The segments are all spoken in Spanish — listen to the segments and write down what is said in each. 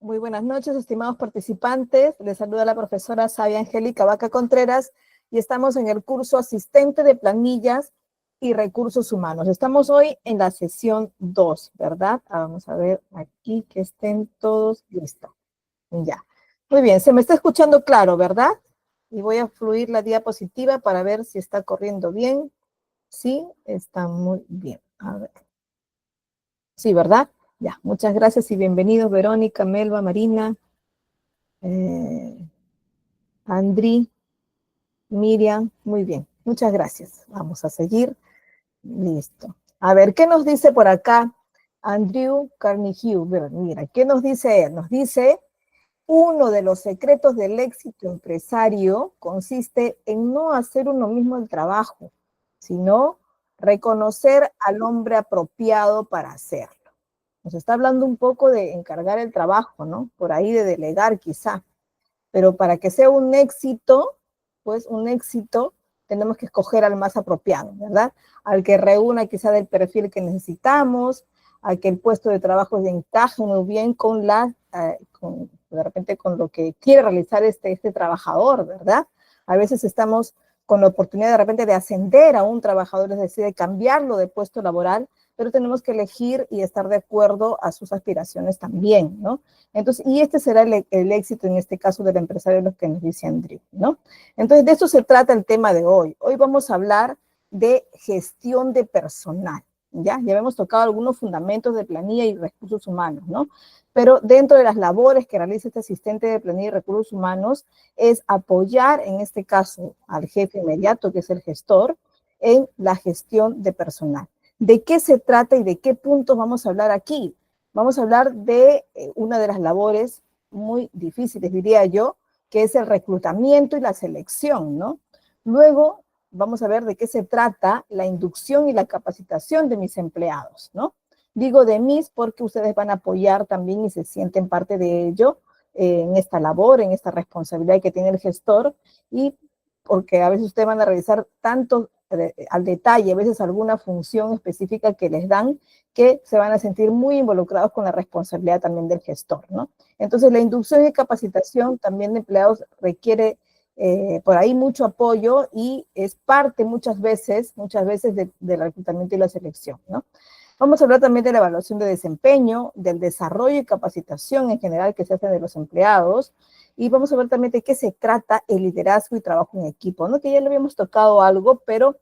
Muy buenas noches, estimados participantes. Les saluda la profesora Sabia Angélica Vaca Contreras y estamos en el curso Asistente de Planillas y Recursos Humanos. Estamos hoy en la sesión 2, ¿verdad? Vamos a ver aquí que estén todos listos. Ya. Muy bien, se me está escuchando claro, ¿verdad? Y voy a fluir la diapositiva para ver si está corriendo bien. Sí, está muy bien. A ver. Sí, ¿verdad? Ya, muchas gracias y bienvenidos Verónica, Melba, Marina, Andri, Miriam, muy bien, muchas gracias. Vamos a seguir. Listo. A ver, ¿qué nos dice por acá Andrew Carnegie? Mira, ¿qué nos dice él? Nos dice, uno de los secretos del éxito empresario consiste en no hacer uno mismo el trabajo, sino reconocer al hombre apropiado para hacerlo. Nos está hablando un poco de encargar el trabajo, ¿no? Por ahí de delegar quizá. Pero para que sea un éxito, pues un éxito, tenemos que escoger al más apropiado, ¿verdad? Al que reúna quizá del perfil que necesitamos, al que el puesto de trabajo encaje muy bien con de repente con lo que quiere realizar este trabajador, ¿verdad? A veces estamos con la oportunidad de repente de ascender a un trabajador, es decir, de cambiarlo de puesto laboral, pero tenemos que elegir y estar de acuerdo a sus aspiraciones también, ¿no? Entonces, y este será el éxito en este caso del empresario, lo que nos dice Andrew, ¿no? Entonces, de esto se trata el tema de hoy. Hoy vamos a hablar de gestión de personal, ¿ya? Ya hemos tocado algunos fundamentos de planilla y recursos humanos, ¿no? Pero dentro de las labores que realiza este asistente de planilla y recursos humanos es apoyar, en este caso, al jefe inmediato, que es el gestor, en la gestión de personal. ¿De qué se trata y de qué puntos vamos a hablar aquí? Vamos a hablar de una de las labores muy difíciles, diría yo, que es el reclutamiento y la selección, ¿no? Luego vamos a ver de qué se trata la inducción y la capacitación de mis empleados, ¿no? Digo de mis porque ustedes van a apoyar también y se sienten parte de ello en esta labor, en esta responsabilidad que tiene el gestor y porque a veces ustedes van a realizar tanto al detalle, a veces alguna función específica que les dan, que se van a sentir muy involucrados con la responsabilidad también del gestor, ¿no? Entonces, la inducción y capacitación también de empleados requiere por ahí mucho apoyo y es parte muchas veces del reclutamiento y la selección, ¿no? Vamos a hablar también de la evaluación de desempeño, del desarrollo y capacitación en general que se hace de los empleados, y vamos a ver también de qué se trata el liderazgo y trabajo en equipo, ¿no? Que ya le habíamos tocado algo, pero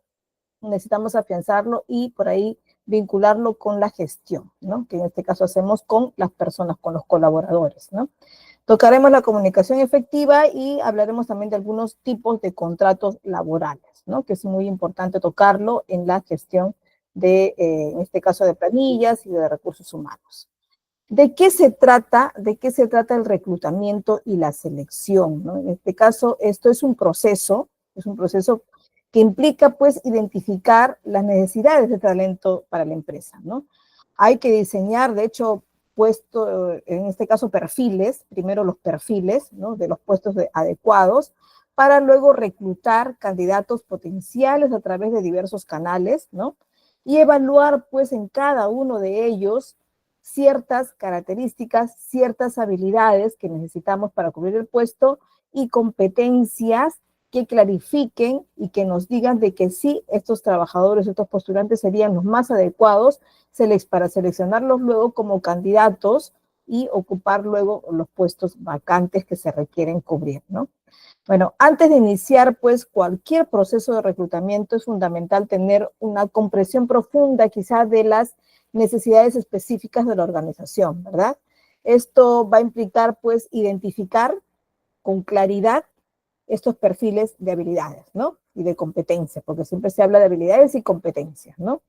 necesitamos afianzarlo y por ahí vincularlo con la gestión, ¿no? Que en este caso hacemos con las personas, con los colaboradores, ¿no? Tocaremos la comunicación efectiva y hablaremos también de algunos tipos de contratos laborales, ¿no? Que es muy importante tocarlo en la gestión en este caso, de planillas y de recursos humanos. ¿De qué se trata? ¿De qué se trata el reclutamiento y la selección, ¿no? En este caso, esto es un proceso que implica, pues, identificar las necesidades de talento para la empresa, ¿no? Hay que diseñar, de hecho, en este caso, perfiles, primero los perfiles, ¿no? De los puestos adecuados, para luego reclutar candidatos potenciales a través de diversos canales, ¿no? Y evaluar, pues, en cada uno de ellos ciertas características, ciertas habilidades que necesitamos para cubrir el puesto y competencias que clarifiquen y que nos digan de que sí, estos trabajadores, estos postulantes serían los más adecuados para seleccionarlos luego como candidatos y ocupar luego los puestos vacantes que se requieren cubrir, ¿no? Bueno, antes de iniciar, pues, cualquier proceso de reclutamiento es fundamental tener una comprensión profunda, quizá, de las necesidades específicas de la organización, ¿verdad? Esto va a implicar, pues, identificar con claridad estos perfiles de habilidades, ¿no? Y de competencias, porque siempre se habla de habilidades y competencias, ¿no?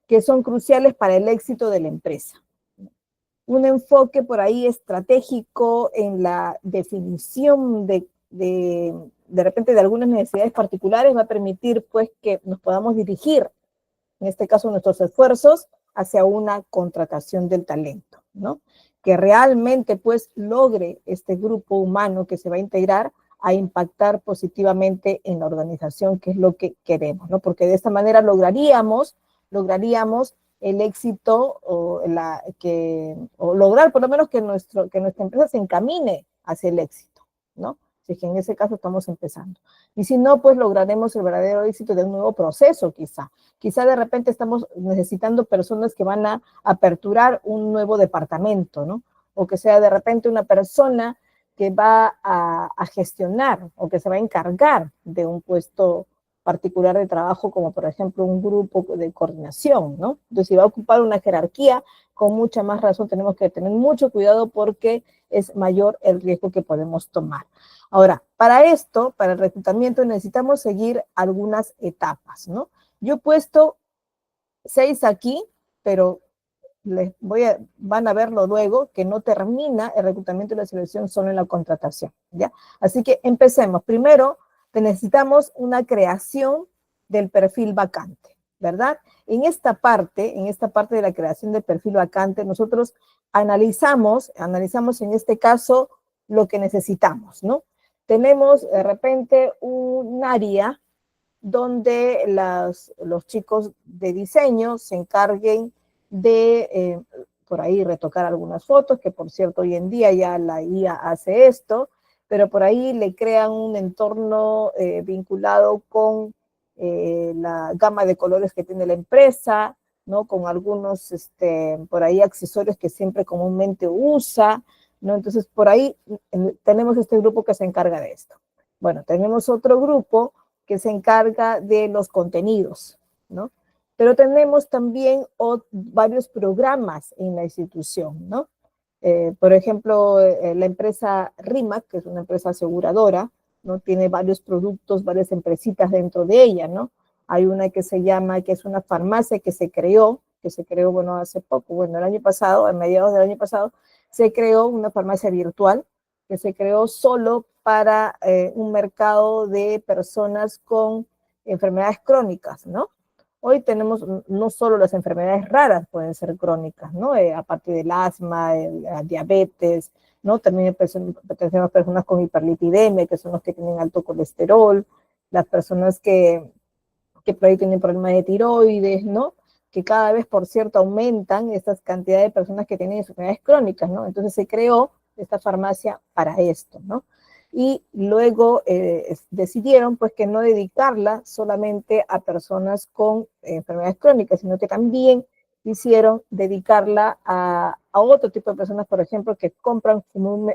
Que son cruciales para el éxito de la empresa. Un enfoque por ahí estratégico en la definición de repente de algunas necesidades particulares va a permitir, pues, que nos podamos dirigir, en este caso, nuestros esfuerzos hacia una contratación del talento, ¿no? Que realmente, pues, logre este grupo humano que se va a integrar a impactar positivamente en la organización, que es lo que queremos, ¿no? Porque de esta manera lograríamos el éxito o lograr por lo menos que nuestra empresa se encamine hacia el éxito, ¿no? Si es que en ese caso estamos empezando. Y si no, pues lograremos el verdadero éxito de un nuevo proceso, quizá. Quizá de repente estamos necesitando personas que van a aperturar un nuevo departamento, ¿no? O que sea de repente una persona que va a gestionar o que se va a encargar de un puesto particular de trabajo, como por ejemplo un grupo de coordinación, ¿no? Entonces, si va a ocupar una jerarquía, con mucha más razón tenemos que tener mucho cuidado porque es mayor el riesgo que podemos tomar. Ahora, para esto, para el reclutamiento, necesitamos seguir algunas etapas, ¿no? Yo he puesto 6 aquí, pero van a verlo luego, que no termina el reclutamiento y la selección solo en la contratación, ¿ya? Así que empecemos. Primero, necesitamos una creación del perfil vacante, ¿verdad? En esta parte de la creación del perfil vacante, nosotros analizamos en este caso lo que necesitamos, ¿no? Tenemos de repente un área donde los chicos de diseño se encarguen de, por ahí, retocar algunas fotos, que por cierto hoy en día ya la IA hace esto, pero por ahí le crean un entorno vinculado con la gama de colores que tiene la empresa, ¿no? Con algunos, por ahí, accesorios que siempre comúnmente usa, ¿no? Entonces, por ahí tenemos este grupo que se encarga de esto. Bueno, tenemos otro grupo que se encarga de los contenidos, ¿no? Pero tenemos también varios programas en la institución, ¿no? Por ejemplo, la empresa RIMAC, que es una empresa aseguradora, ¿no? Tiene varios productos, varias empresitas dentro de ella, ¿no? Hay una que se llama, que es una farmacia que se creó, bueno, hace poco, bueno, el año pasado, a mediados del año pasado, se creó una farmacia virtual que se creó solo para un mercado de personas con enfermedades crónicas, ¿no? Hoy tenemos no solo las enfermedades raras, pueden ser crónicas, ¿no? Aparte del asma, la diabetes, ¿no? También tenemos personas con hiperlipidemia, que son los que tienen alto colesterol, las personas que por ahí tienen problemas de tiroides, ¿no? Que cada vez, por cierto, aumentan estas cantidades de personas que tienen enfermedades crónicas, ¿no? Entonces se creó esta farmacia para esto, ¿no? Y luego decidieron, pues, que no dedicarla solamente a personas con enfermedades crónicas, sino que también quisieron dedicarla a otro tipo de personas, por ejemplo, que compran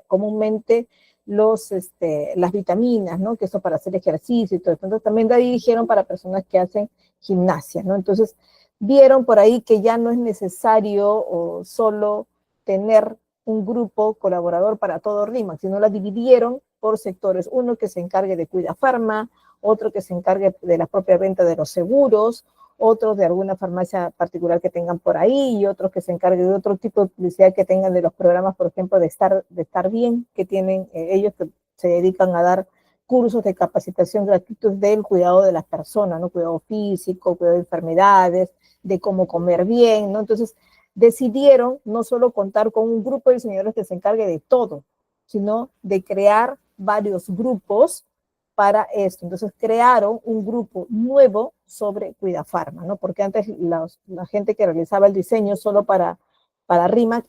comúnmente las vitaminas, ¿no? Que eso para hacer ejercicio y todo. Entonces también la dirigieron para personas que hacen gimnasia, ¿no? Entonces vieron por ahí que ya no es necesario o solo tener un grupo colaborador para todo RIMAC, sino la dividieron por sectores. Uno que se encargue de Cuidafarma, otro que se encargue de la propia venta de los seguros, otros de alguna farmacia particular que tengan por ahí y otros que se encarguen de otro tipo de publicidad que tengan de los programas, por ejemplo, de estar bien, que tienen ellos que se dedican a dar cursos de capacitación gratuitos del cuidado de las personas, ¿no? Cuidado físico, cuidado de enfermedades, de cómo comer bien, ¿no? Entonces, decidieron no solo contar con un grupo de diseñadores que se encargue de todo, sino de crear varios grupos para esto. Entonces crearon un grupo nuevo sobre Cuidafarma, ¿no? Porque antes la gente que realizaba el diseño solo para RIMAC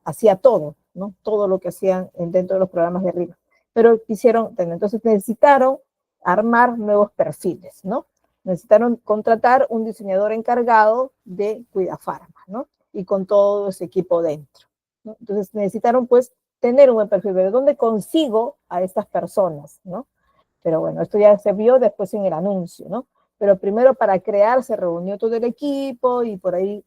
hacía todo, ¿no? Todo lo que hacían dentro de los programas de RIMAC. Pero quisieron, entonces necesitaron armar nuevos perfiles, ¿no? Necesitaron contratar un diseñador encargado de Cuidafarma, ¿no? Y con todo ese equipo dentro, ¿no? Entonces necesitaron, pues, tener un buen perfil. ¿De dónde consigo a estas personas, no? Pero bueno, esto ya se vio después en el anuncio, ¿no? Pero primero para crear se reunió todo el equipo y por ahí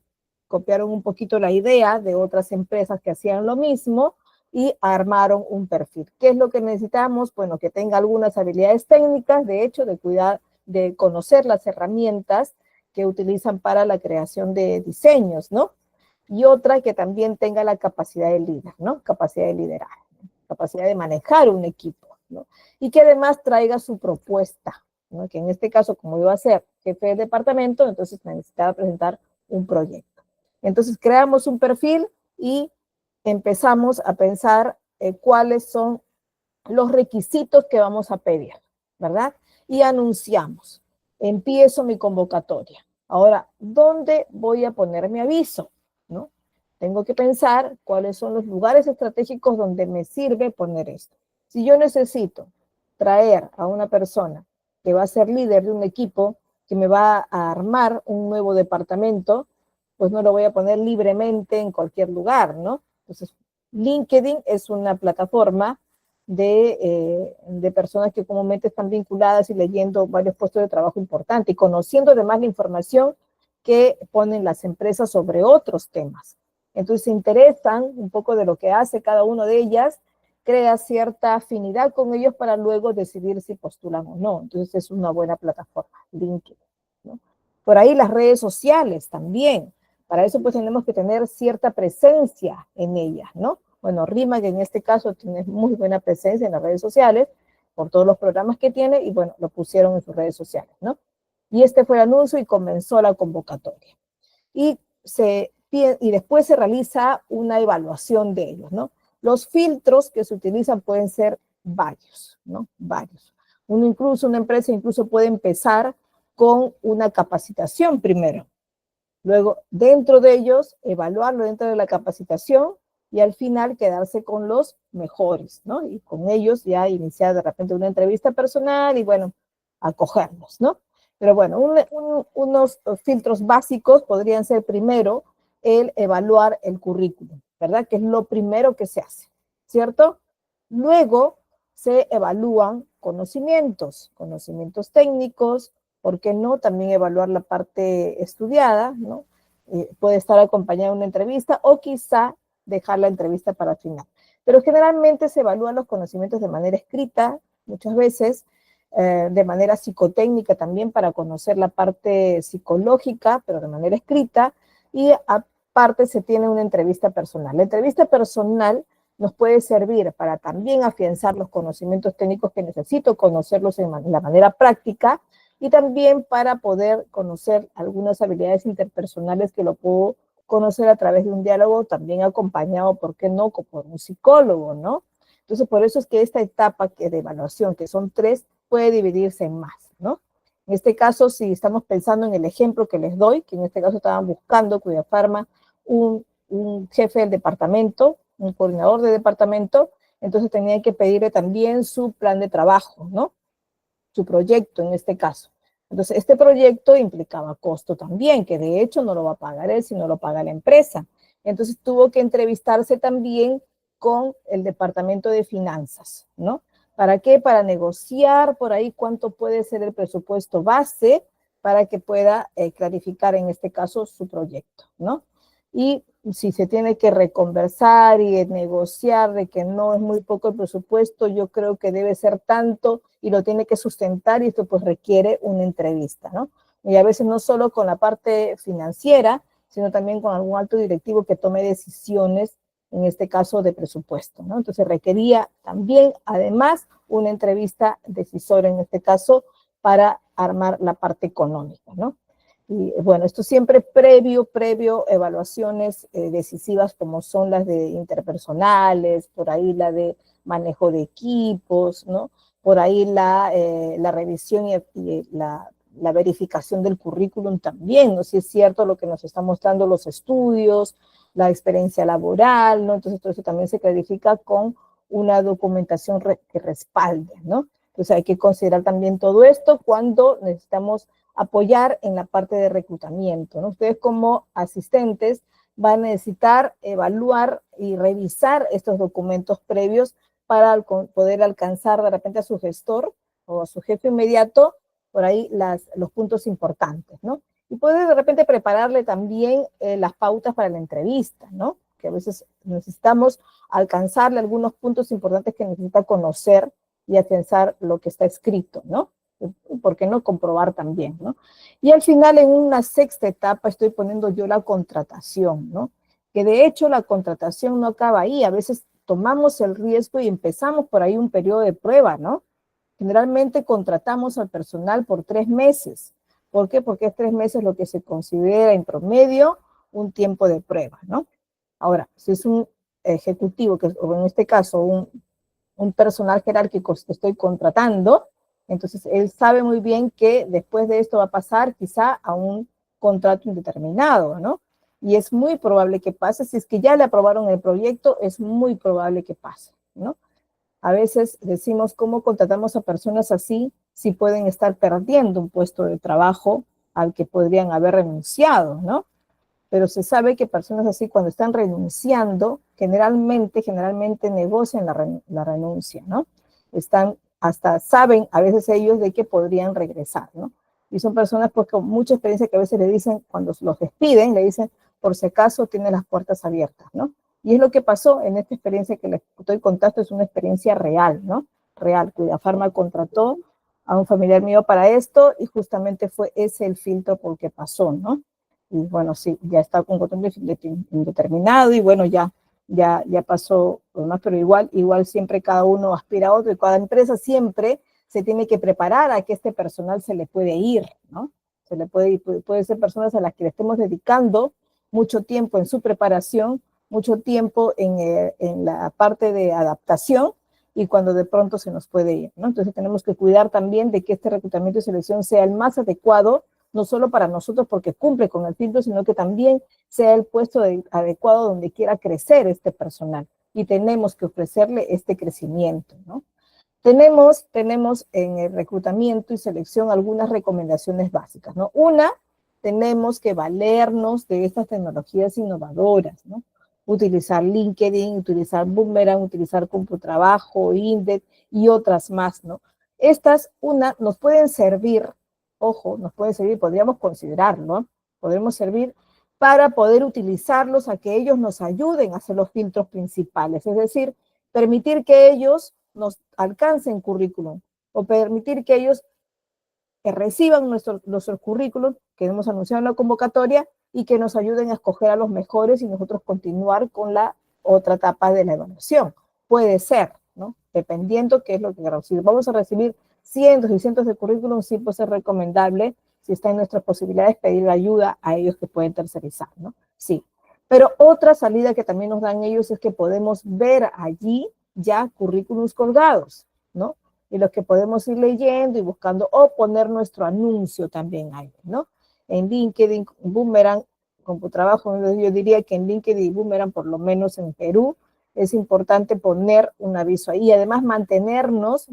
copiaron un poquito la idea de otras empresas que hacían lo mismo y armaron un perfil. ¿Qué es lo que necesitamos? Bueno, que tenga algunas habilidades técnicas, de hecho, de cuidar, de conocer las herramientas que utilizan para la creación de diseños, ¿no? Y otra que también tenga la capacidad de líder, ¿no? Capacidad de liderar, ¿no? Capacidad de manejar un equipo, ¿no? Y que además traiga su propuesta, ¿no? Que en este caso, como iba a ser jefe de departamento, entonces necesitaba presentar un proyecto. Entonces creamos un perfil y empezamos a pensar cuáles son los requisitos que vamos a pedir, ¿verdad? Y anunciamos, empiezo mi convocatoria, Ahora, ¿dónde voy a poner mi aviso? ¿No? Tengo que pensar cuáles son los lugares estratégicos donde me sirve poner esto. Si yo necesito traer a una persona que va a ser líder de un equipo, que me va a armar un nuevo departamento, pues no lo voy a poner libremente en cualquier lugar, ¿no? Entonces, LinkedIn es una plataforma de personas que comúnmente están vinculadas y leyendo varios puestos de trabajo importantes y conociendo además la información que ponen las empresas sobre otros temas. Entonces se interesan un poco de lo que hace cada una de ellas, crea cierta afinidad con ellos para luego decidir si postulan o no. Entonces es una buena plataforma, LinkedIn, ¿no? Por ahí las redes sociales también. Para eso pues tenemos que tener cierta presencia en ellas, ¿no? Bueno, Rima, que en este caso tiene muy buena presencia en las redes sociales, por todos los programas que tiene, y bueno, lo pusieron en sus redes sociales, ¿no? Y este fue el anuncio y comenzó la convocatoria. Y, y después se realiza una evaluación de ellos, ¿no? Los filtros que se utilizan pueden ser varios, ¿no? Varios. Una empresa incluso puede empezar con una capacitación primero. Luego, dentro de ellos, evaluarlo dentro de la capacitación y al final quedarse con los mejores, ¿no? Y con ellos ya iniciar de repente una entrevista personal y, bueno, acogerlos, ¿no? Pero bueno, unos filtros básicos podrían ser primero el evaluar el currículum, ¿verdad? Que es lo primero que se hace, ¿cierto? Luego se evalúan conocimientos técnicos, ¿por qué no? También evaluar la parte estudiada, ¿no? Puede estar acompañada de una entrevista o quizá dejar la entrevista para el final. Pero generalmente se evalúan los conocimientos de manera escrita, muchas veces, de manera psicotécnica también para conocer la parte psicológica, pero de manera escrita, y aparte se tiene una entrevista personal. La entrevista personal nos puede servir para también afianzar los conocimientos técnicos que necesito, conocerlos en la manera práctica, y también para poder conocer algunas habilidades interpersonales que lo puedo conocer a través de un diálogo, también acompañado, ¿por qué no?, por un psicólogo, ¿no? Entonces, por eso es que esta etapa de evaluación, que son 3, puede dividirse en más, ¿no? En este caso, si estamos pensando en el ejemplo que les doy, que en este caso estaban buscando Cuidafarma un jefe del departamento, un coordinador de departamento, entonces tenían que pedirle también su plan de trabajo, ¿no? Su proyecto en este caso. Entonces, este proyecto implicaba costo también, que de hecho no lo va a pagar él, sino lo paga la empresa. Entonces, tuvo que entrevistarse también con el departamento de finanzas, ¿no? ¿Para qué? Para negociar por ahí cuánto puede ser el presupuesto base para que pueda clarificar en este caso su proyecto, ¿no? Y si se tiene que reconversar y negociar de que no es muy poco el presupuesto, yo creo que debe ser tanto y lo tiene que sustentar y esto pues requiere una entrevista, ¿no? Y a veces no solo con la parte financiera, sino también con algún alto directivo que tome decisiones, en este caso de presupuesto, ¿no? Entonces requería también, además, una entrevista decisora en este caso para armar la parte económica, ¿no? Y bueno, esto siempre previo evaluaciones decisivas como son las de interpersonales, por ahí la de manejo de equipos, ¿no? Por ahí la revisión y la verificación del currículum también, ¿no? Si es cierto lo que nos están mostrando los estudios, la experiencia laboral, ¿no? Entonces todo eso también se clarifica con una documentación que respalde, ¿no? Entonces hay que considerar también todo esto cuando necesitamos apoyar en la parte de reclutamiento, ¿no? Ustedes como asistentes van a necesitar evaluar y revisar estos documentos previos para poder alcanzar de repente a su gestor o a su jefe inmediato por ahí los puntos importantes, ¿no? Y poder de repente prepararle también las pautas para la entrevista, ¿no? Que a veces necesitamos alcanzarle algunos puntos importantes que necesita conocer y afianzar lo que está escrito, ¿no? ¿Por qué no comprobar también, ¿no? Y al final, en una sexta etapa, estoy poniendo yo la contratación, ¿no? Que de hecho la contratación no acaba ahí, a veces tomamos el riesgo y empezamos por ahí un periodo de prueba, ¿no? Generalmente contratamos al personal por 3 meses. ¿Por qué? Porque es 3 meses lo que se considera en promedio un tiempo de prueba, ¿no? Ahora, si es un ejecutivo, o en este caso un personal jerárquico que estoy contratando, entonces él sabe muy bien que después de esto va a pasar quizá a un contrato indeterminado, ¿no? Y es muy probable que pase, si es que ya le aprobaron el proyecto, es muy probable que pase, ¿no? A veces decimos cómo contratamos a personas así si pueden estar perdiendo un puesto de trabajo al que podrían haber renunciado, ¿no? Pero se sabe que personas así cuando están renunciando, generalmente negocian la renuncia, ¿no? Están, hasta saben a veces ellos de que podrían regresar, ¿no? Y son personas pues con mucha experiencia que a veces le dicen, cuando los despiden, le dicen, por si acaso tiene las puertas abiertas, ¿no? Y es lo que pasó en esta experiencia que les estoy contando, es una experiencia real, ¿no? Real, cuya Pharma contrató a un familiar mío para esto y justamente fue ese el filtro por el que pasó, ¿no? Y bueno, sí, ya está con contrato indeterminado y bueno, ya pasó lo más, pero igual siempre cada uno aspira a otro y cada empresa siempre se tiene que preparar a que este personal se le puede ir, ¿no? Se le puede ser personas a las que le estemos dedicando mucho tiempo en su preparación, mucho tiempo en la parte de adaptación y cuando de pronto se nos puede ir, ¿no? Entonces tenemos que cuidar también de que este reclutamiento y selección sea el más adecuado, no solo para nosotros porque cumple con el filtro, sino que también sea el puesto adecuado donde quiera crecer este personal. Y tenemos que ofrecerle este crecimiento, ¿no? Tenemos en el reclutamiento y selección algunas recomendaciones básicas, ¿no? Una, tenemos que valernos de estas tecnologías innovadoras, ¿no? Utilizar LinkedIn, utilizar Boomerang, utilizar CompuTrabajo, Indeed y otras más, ¿no? Estas, nos pueden servir, ojo, nos pueden servir, podríamos considerarlo, ¿no? Podemos servir para poder utilizarlos a que ellos nos ayuden a hacer los filtros principales, es decir, permitir que ellos nos alcancen currículum o permitir que ellos reciban nuestros currículos que hemos anunciado en la convocatoria y que nos ayuden a escoger a los mejores y nosotros continuar con la otra etapa de la evaluación. Puede ser, ¿no? Dependiendo qué es lo que queramos. Si vamos a recibir cientos y cientos de currículum, sí puede ser recomendable, si está en nuestras posibilidades, pedir ayuda a ellos que pueden tercerizar, ¿no? Sí. Pero otra salida que también nos dan ellos es que podemos ver allí ya currículums colgados, ¿no? Y los que podemos ir leyendo y buscando, o poner nuestro anuncio también ahí, ¿no? En LinkedIn, Boomerang, CompuTrabajo, yo diría que en LinkedIn y Boomerang, por lo menos en Perú, es importante poner un aviso ahí y además mantenernos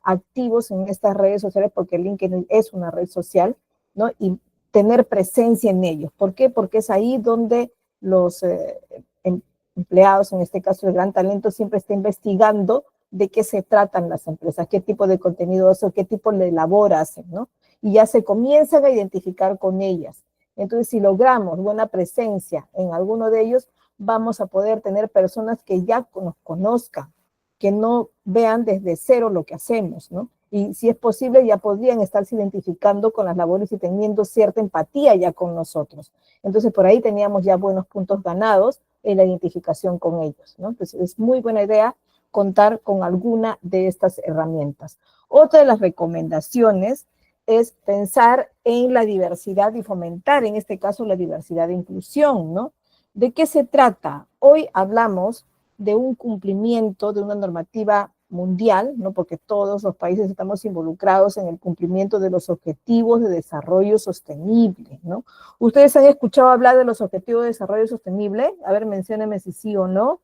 activos en estas redes sociales porque LinkedIn es una red social, ¿no? Y tener presencia en ellos. ¿Por qué? Porque es ahí donde los empleados, en este caso el gran talento, siempre está investigando de qué se tratan las empresas, qué tipo de contenido hacen, qué tipo de labor hacen, ¿no? Y ya se comienzan a identificar con ellas. Entonces, si logramos buena presencia en alguno de ellos, vamos a poder tener personas que ya nos conozcan, que no vean desde cero lo que hacemos, ¿no? Y si es posible, ya podrían estarse identificando con las labores y teniendo cierta empatía ya con nosotros. Entonces, por ahí teníamos ya buenos puntos ganados en la identificación con ellos, ¿no? Entonces, es muy buena idea contar con alguna de estas herramientas. Otra de las recomendaciones es pensar en la diversidad y fomentar, en este caso, la diversidad de inclusión, ¿no? ¿De qué se trata? Hoy hablamos de un cumplimiento de una normativa mundial, ¿no? Porque todos los países estamos involucrados en el cumplimiento de los objetivos de desarrollo sostenible, ¿no? ¿Ustedes han escuchado hablar de los objetivos de desarrollo sostenible? A ver, menciónenme si sí o no.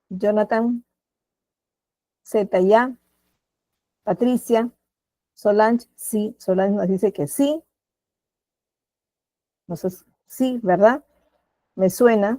Jonathan, Zeta, Patricia, Solange, sí, Solange nos dice que sí. Entonces, sí, ¿verdad? Me suena.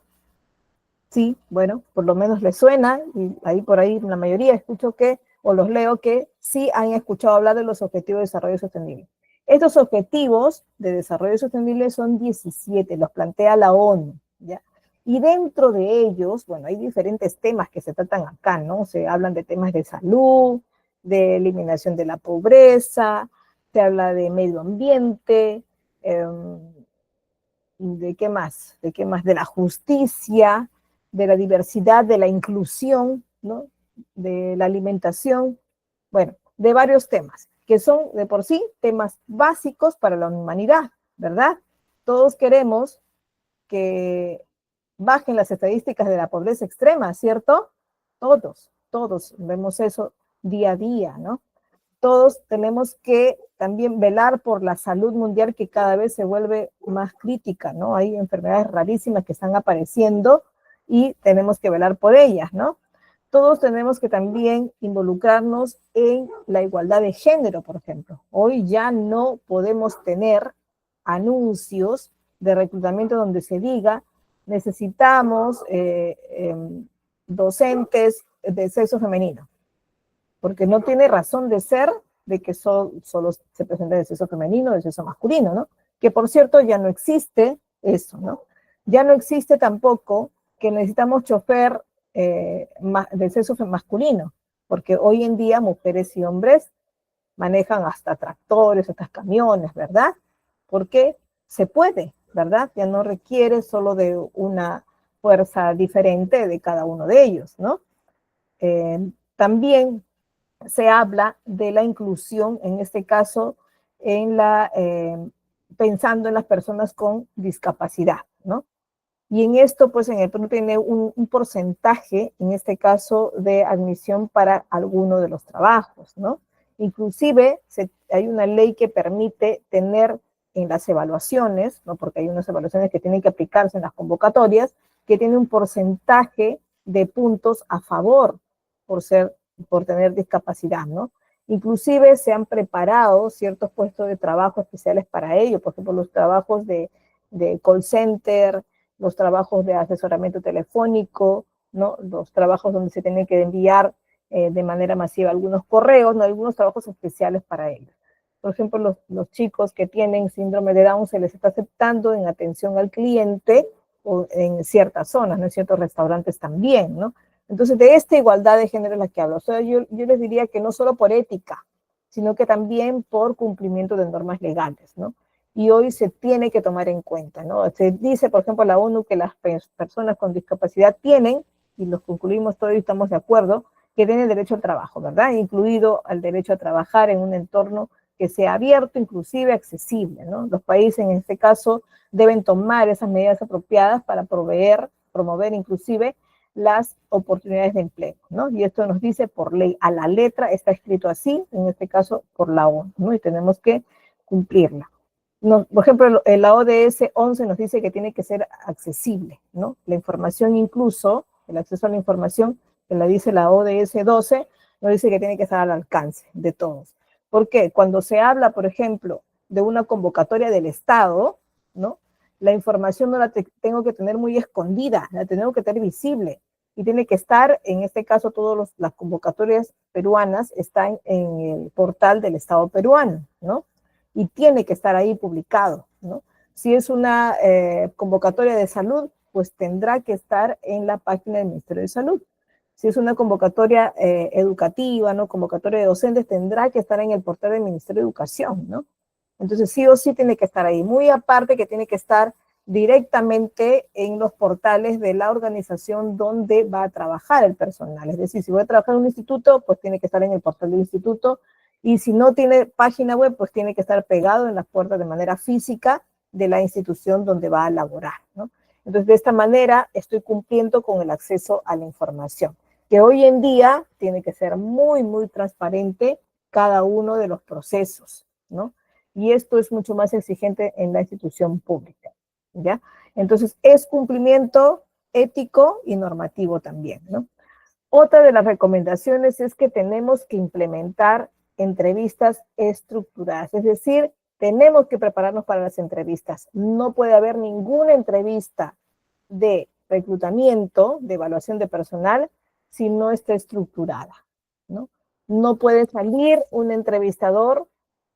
Sí, bueno, por lo menos les suena, y ahí por ahí la mayoría escucho que, o los leo que sí han escuchado hablar de los objetivos de desarrollo sostenible. Estos objetivos de desarrollo sostenible son 17, los plantea la ONU, ¿ya? Y dentro de ellos, bueno, hay diferentes temas que se tratan acá, ¿no? Se hablan de temas de salud, de eliminación de la pobreza, se habla de medio ambiente, ¿de qué más? ¿De qué más? De la justicia, de la diversidad, de la inclusión, ¿no? De la alimentación, bueno, de varios temas, que son de por sí temas básicos para la humanidad, ¿verdad? Todos queremos que bajen las estadísticas de la pobreza extrema, ¿cierto? Todos vemos eso día a día, ¿no? Todos tenemos que también velar por la salud mundial, que cada vez se vuelve más crítica, ¿no? Hay enfermedades rarísimas que están apareciendo y tenemos que velar por ellas, ¿no? Todos tenemos que también involucrarnos en la igualdad de género, por ejemplo. Hoy ya no podemos tener anuncios de reclutamiento donde se diga necesitamos docentes de sexo femenino, porque no tiene razón de ser de que solo se presente de sexo femenino o de sexo masculino, ¿no? Que por cierto ya no existe eso, ¿no? Ya no existe tampoco que necesitamos chofer de sexo masculino, porque hoy en día mujeres y hombres manejan hasta tractores, hasta camiones, ¿verdad? Porque se puede, ¿verdad? Ya no requiere solo de una fuerza diferente de cada uno de ellos, ¿no? También se habla de la inclusión, en este caso, pensando en las personas con discapacidad, ¿no? Y en esto, pues en el Perú tiene un porcentaje, en este caso, de admisión para alguno de los trabajos, ¿no? Inclusive hay una ley que permite tener en las evaluaciones, ¿no? Porque hay unas evaluaciones que tienen que aplicarse en las convocatorias, que tiene un porcentaje de puntos a favor por tener discapacidad, ¿no? Inclusive se han preparado ciertos puestos de trabajo especiales para ello, por ejemplo, los trabajos de call center, los trabajos de asesoramiento telefónico, ¿no? Los trabajos donde se tienen que enviar de manera masiva algunos correos, ¿no? Algunos trabajos especiales para ellos. Por ejemplo, los chicos que tienen síndrome de Down se les está aceptando en atención al cliente o en ciertas zonas, ¿no? En ciertos restaurantes también, ¿no? Entonces, de esta igualdad de género es la que hablo. O sea, yo les diría que no solo por ética, sino que también por cumplimiento de normas legales, ¿no? Y hoy se tiene que tomar en cuenta, ¿no? Se dice, por ejemplo, la ONU que las personas con discapacidad tienen, y los concluimos todos y estamos de acuerdo, que tienen derecho al trabajo, ¿verdad? Incluido al derecho a trabajar en un entorno que sea abierto, inclusive accesible, ¿no? Los países en este caso deben tomar esas medidas apropiadas para promover inclusive las oportunidades de empleo, ¿no? Y esto nos dice por ley, a la letra está escrito así, en este caso por la ONU, ¿no? Y tenemos que cumplirla. Por ejemplo, la ODS 11 nos dice que tiene que ser accesible, ¿no? La información incluso, el acceso a la información, que la dice la ODS 12, nos dice que tiene que estar al alcance de todos. ¿Por qué? Cuando se habla, por ejemplo, de una convocatoria del Estado, ¿no? La información no la tengo que tener muy escondida, la tengo que tener visible. Y tiene que estar, en este caso, todas las convocatorias peruanas están en el portal del Estado peruano, ¿no? Y tiene que estar ahí publicado, ¿no? Si es una convocatoria de salud, pues tendrá que estar en la página del Ministerio de Salud. Si es una convocatoria educativa, ¿no? Convocatoria de docentes, tendrá que estar en el portal del Ministerio de Educación, ¿no? Entonces sí o sí tiene que estar ahí. Muy aparte que tiene que estar directamente en los portales de la organización donde va a trabajar el personal. Es decir, si voy a trabajar en un instituto, pues tiene que estar en el portal del instituto, y si no tiene página web, pues tiene que estar pegado en las puertas de manera física de la institución donde va a laborar, ¿no? Entonces, de esta manera estoy cumpliendo con el acceso a la información, que hoy en día tiene que ser muy, muy transparente cada uno de los procesos, ¿no? Y esto es mucho más exigente en la institución pública, ¿ya? Entonces, es cumplimiento ético y normativo también, ¿no? Otra de las recomendaciones es que tenemos que implementar entrevistas estructuradas, es decir, tenemos que prepararnos para las entrevistas. No puede haber ninguna entrevista de reclutamiento, de evaluación de personal, si no está estructurada, ¿no? No puede salir un entrevistador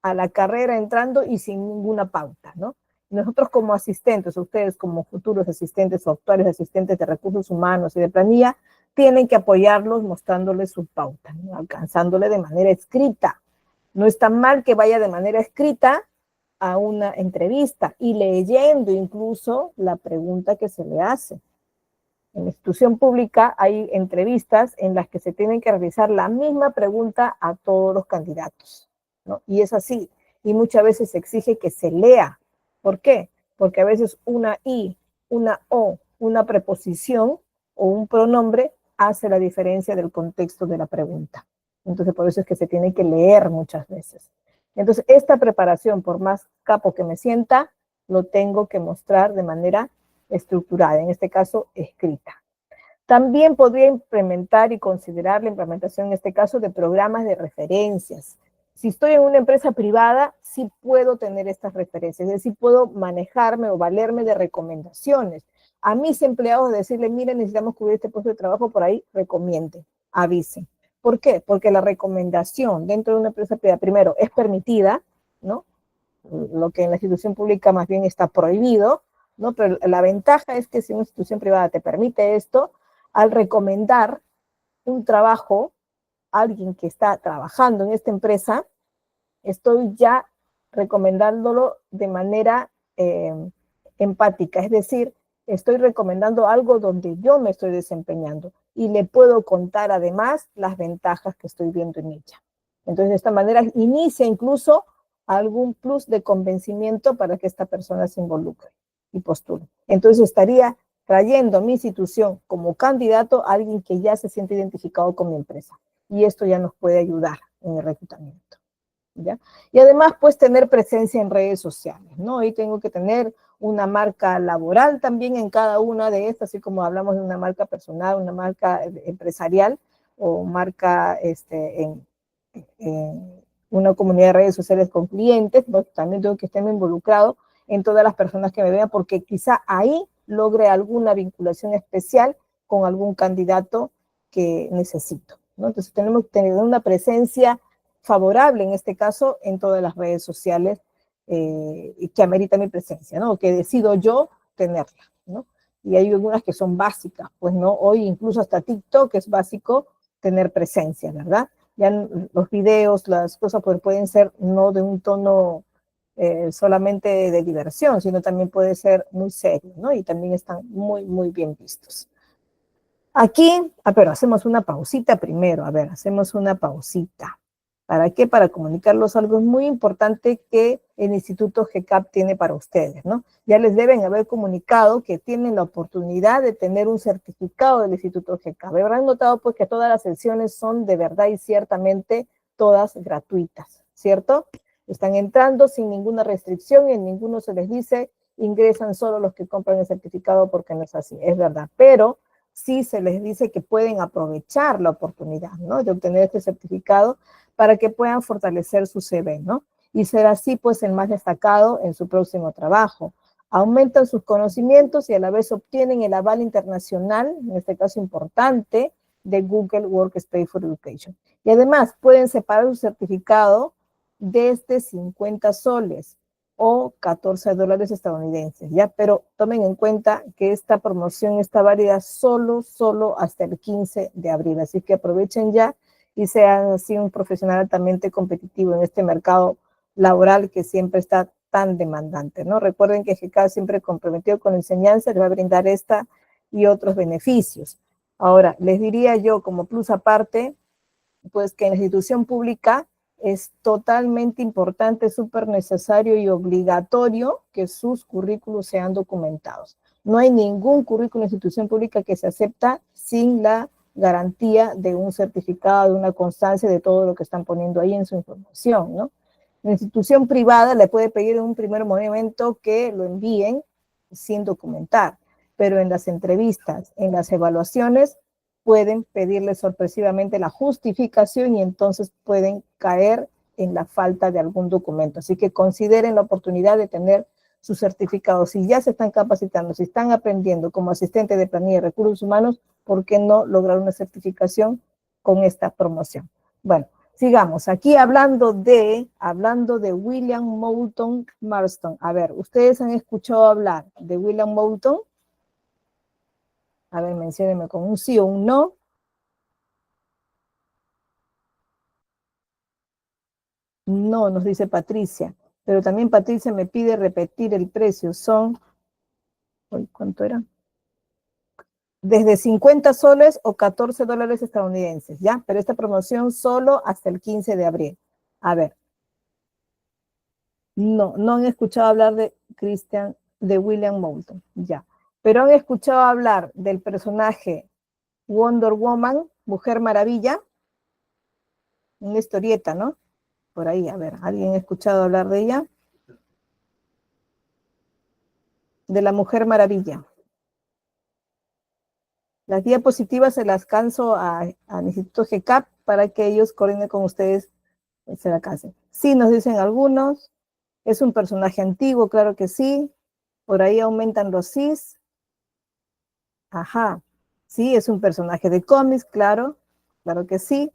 a la carrera entrando y sin ninguna pauta, ¿no? Nosotros como asistentes, ustedes como futuros asistentes o actuales asistentes de recursos humanos y de planilla, tienen que apoyarlos mostrándoles su pauta, ¿no? Alcanzándole de manera escrita. No está mal que vaya de manera escrita a una entrevista y leyendo incluso la pregunta que se le hace. En la institución pública hay entrevistas en las que se tienen que realizar la misma pregunta a todos los candidatos, ¿no? Y es así. Y muchas veces se exige que se lea. ¿Por qué? Porque a veces una I, una O, una preposición o un pronombre hace la diferencia del contexto de la pregunta, Entonces, por eso es que se tiene que leer muchas veces. Entonces, esta preparación, por más capo que me sienta, lo tengo que mostrar de manera estructurada, en este caso, escrita. También podría implementar y considerar la implementación, en este caso, de programas de referencias. Si estoy en una empresa privada, sí puedo tener estas referencias, es decir, puedo manejarme o valerme de recomendaciones. A mis empleados decirle, miren, necesitamos cubrir este puesto de trabajo por ahí, recomienden, avisen. ¿Por qué? Porque la recomendación dentro de una empresa privada, primero, es permitida, ¿no? Lo que en la institución pública más bien está prohibido, ¿no? Pero la ventaja es que si una institución privada te permite esto, al recomendar un trabajo a alguien que está trabajando en esta empresa, estoy ya recomendándolo de manera empática, es decir, estoy recomendando algo donde yo me estoy desempeñando y le puedo contar además las ventajas que estoy viendo en ella. Entonces, de esta manera inicia incluso algún plus de convencimiento para que esta persona se involucre y postule. Entonces, estaría trayendo a mi institución como candidato a alguien que ya se siente identificado con mi empresa. Y esto ya nos puede ayudar en el reclutamiento. ¿Ya? Y además, pues, tener presencia en redes sociales, ¿no? Y tengo que tener una marca laboral también en cada una de estas, así como hablamos de una marca personal, una marca empresarial o marca en una comunidad de redes sociales con clientes, pues, también tengo que estar involucrado en todas las personas que me vean, porque quizá ahí logre alguna vinculación especial con algún candidato que necesito, ¿no? Entonces tenemos que tener una presencia favorable, en este caso, en todas las redes sociales que amerita mi presencia, ¿no? Que decido yo tenerla, ¿no? Y hay algunas que son básicas, pues, ¿no? Hoy incluso hasta TikTok es básico tener presencia, ¿verdad? Ya los videos, las cosas pues, pueden ser no de un tono solamente de diversión, sino también puede ser muy serio, ¿no? Y también están muy, muy bien vistos. Aquí, pero hacemos una pausita primero, a ver, hacemos una pausita. ¿Para qué? Para comunicarlos algo muy importante que el Instituto GCAP tiene para ustedes, ¿no? Ya les deben haber comunicado que tienen la oportunidad de tener un certificado del Instituto GCAP. Habrán notado pues que todas las sesiones son de verdad y ciertamente todas gratuitas, ¿cierto? Están entrando sin ninguna restricción y en ninguno se les dice ingresan solo los que compran el certificado porque no es así, es verdad, pero sí se les dice que pueden aprovechar la oportunidad, ¿no? De obtener este certificado para que puedan fortalecer su CV, ¿no? Y ser así, pues, el más destacado en su próximo trabajo. Aumentan sus conocimientos y a la vez obtienen el aval internacional, en este caso importante, de Google Workspace for Education. Y además pueden separar su certificado desde 50 soles o 14 dólares estadounidenses, ¿ya? Pero tomen en cuenta que esta promoción está válida solo hasta el 15 de abril, así que aprovechen ya y sean así un profesional altamente competitivo en este mercado laboral que siempre está tan demandante, ¿no? Recuerden que GK siempre comprometido con la enseñanza, les va a brindar esta y otros beneficios. Ahora, les diría yo como plus aparte, pues que en la institución pública es totalmente importante, súper necesario y obligatorio que sus currículos sean documentados. No hay ningún currículo en institución pública que se acepta sin la garantía de un certificado, de una constancia de todo lo que están poniendo ahí en su información, ¿no? La institución privada le puede pedir en un primer momento que lo envíen sin documentar, pero en las entrevistas, en las evaluaciones, pueden pedirle sorpresivamente la justificación y entonces pueden caer en la falta de algún documento. Así que consideren la oportunidad de tener su certificado. Si ya se están capacitando, si están aprendiendo como asistente de planilla de recursos humanos, ¿por qué no lograr una certificación con esta promoción? Bueno, sigamos. Aquí hablando de William Moulton Marston. A ver, ¿ustedes han escuchado hablar de William Moulton? A ver, menciónenme con un sí o un no. No, nos dice Patricia. Pero también Patricia me pide repetir el precio. Son, ¿cuánto era? Desde 50 soles o 14 dólares estadounidenses, ¿ya? Pero esta promoción solo hasta el 15 de abril. A ver. No, no han escuchado hablar de William Moulton, ya. Pero han escuchado hablar del personaje Wonder Woman, Mujer Maravilla. una historieta, ¿no? Por ahí, a ver, ¿alguien ha escuchado hablar de ella? De la Mujer Maravilla. Las diapositivas se las canso al Instituto GCAP para que ellos coordinen con ustedes y se la cansen. Sí, nos dicen algunos. Es un personaje antiguo, claro que sí. Por ahí aumentan los cis. Ajá. Sí, es un personaje de cómics, claro. Claro que sí.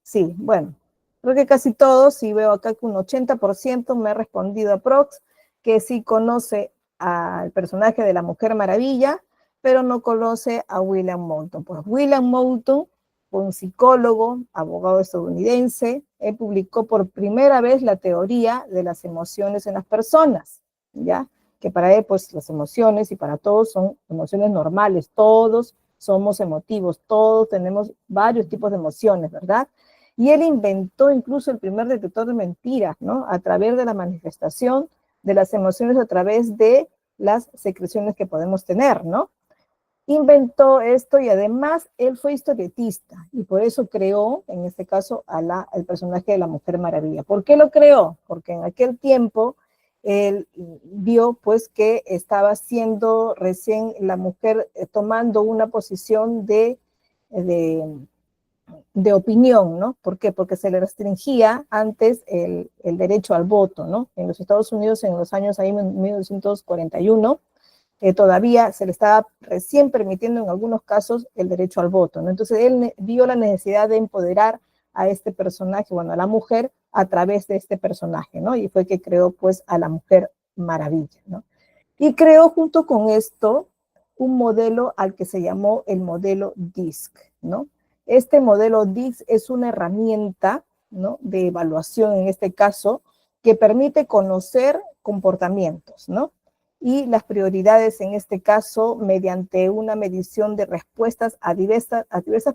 Sí, bueno. Creo que casi todos, y veo acá que un 80% me ha respondido a Prox, que sí conoce al personaje de la Mujer Maravilla, pero no conoce a William Moulton. Pues William Moulton fue un psicólogo, abogado estadounidense. Él publicó por primera vez la teoría de las emociones en las personas, ¿ya? Que para él, pues, las emociones, y para todos, son emociones normales. Todos somos emotivos, todos tenemos varios tipos de emociones, ¿verdad? Y él inventó incluso el primer detector de mentiras, ¿no? A través de la manifestación de las emociones, a través de las secreciones que podemos tener, ¿no? Inventó esto y además él fue historietista y por eso creó, en este caso, al personaje de la Mujer Maravilla. ¿Por qué lo creó? Porque en aquel tiempo él vio pues que estaba siendo recién la mujer tomando una posición de opinión, ¿no? ¿Por qué? Porque se le restringía antes el derecho al voto, ¿no? En los Estados Unidos en los años ahí, 1941, todavía se le estaba recién permitiendo en algunos casos el derecho al voto, ¿no? Entonces él vio la necesidad de empoderar a este personaje, bueno, a la mujer, a través de este personaje, ¿no? Y fue que creó pues a la Mujer Maravilla, ¿no? Y creó junto con esto un modelo al que se llamó el modelo DISC, ¿no? Este modelo DISC es una herramienta, ¿no?, de evaluación, en este caso, que permite conocer comportamientos, ¿no? Y las prioridades, en este caso, mediante una medición de respuestas a diversas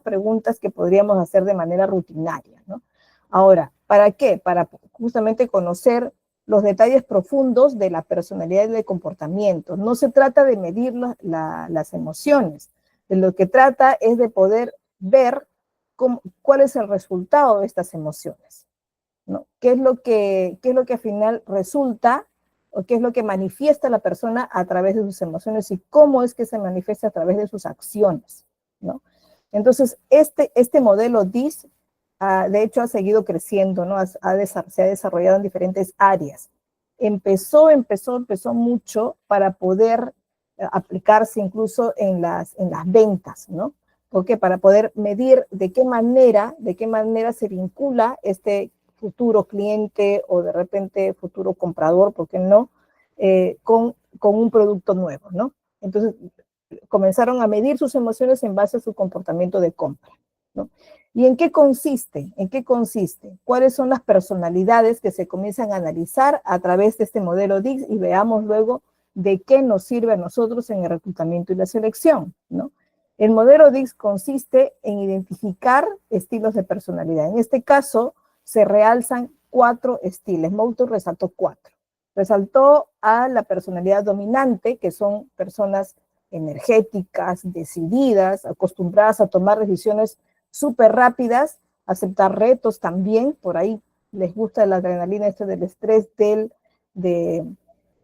preguntas que podríamos hacer de manera rutinaria, ¿no? Ahora, ¿para qué? Para justamente conocer los detalles profundos de la personalidad y del comportamiento. No se trata de medir las emociones, de lo que trata es de poder ver cuál es el resultado de estas emociones, ¿no? ¿Qué es lo que al final resulta o qué es lo que manifiesta la persona a través de sus emociones y cómo es que se manifiesta a través de sus acciones, ¿no? Entonces, este modelo DIS, de hecho, ha seguido creciendo, ¿no? Se ha desarrollado en diferentes áreas. Empezó mucho para poder aplicarse incluso en las ventas, ¿no? Porque para poder medir de qué manera se vincula este futuro cliente o de repente futuro comprador, ¿por qué no? Con un producto nuevo, ¿no? Entonces, comenzaron a medir sus emociones en base a su comportamiento de compra, ¿no? ¿Y en qué consiste? ¿En qué consiste? ¿Cuáles son las personalidades que se comienzan a analizar a través de este modelo DISC? Y veamos luego de qué nos sirve a nosotros en el reclutamiento y la selección, ¿no? El modelo DISC consiste en identificar estilos de personalidad. En este caso, se realzan 4 estilos. Moulton resaltó 4. Resaltó a la personalidad dominante, que son personas energéticas, decididas, acostumbradas a tomar decisiones súper rápidas, aceptar retos también, por ahí les gusta la adrenalina, del estrés de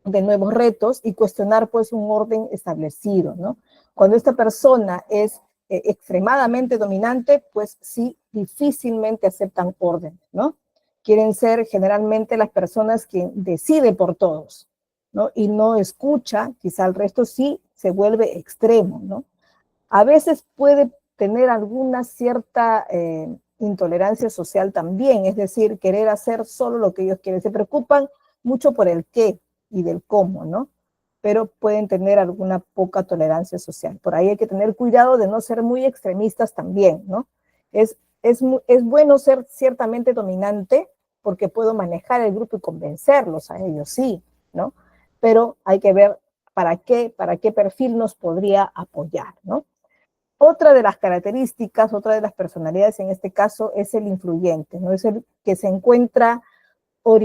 nuevos retos y cuestionar pues un orden establecido, ¿no? Cuando esta persona es extremadamente dominante, pues sí, difícilmente aceptan orden, ¿no? Quieren ser generalmente las personas que deciden por todos, ¿no? Y no escucha, quizá el resto sí se vuelve extremo, ¿no? A veces puede tener alguna cierta intolerancia social también, es decir, querer hacer solo lo que ellos quieren. Se preocupan mucho por el qué y del cómo, ¿no? Pero pueden tener alguna poca tolerancia social. Por ahí hay que tener cuidado de no ser muy extremistas también, ¿no? Es bueno ser ciertamente dominante porque puedo manejar el grupo y convencerlos a ellos, sí, ¿no? Pero hay que ver para qué perfil nos podría apoyar, ¿no? Otra de las características, otra de las personalidades en este caso es el influyente, ¿no? Es el que se encuentra o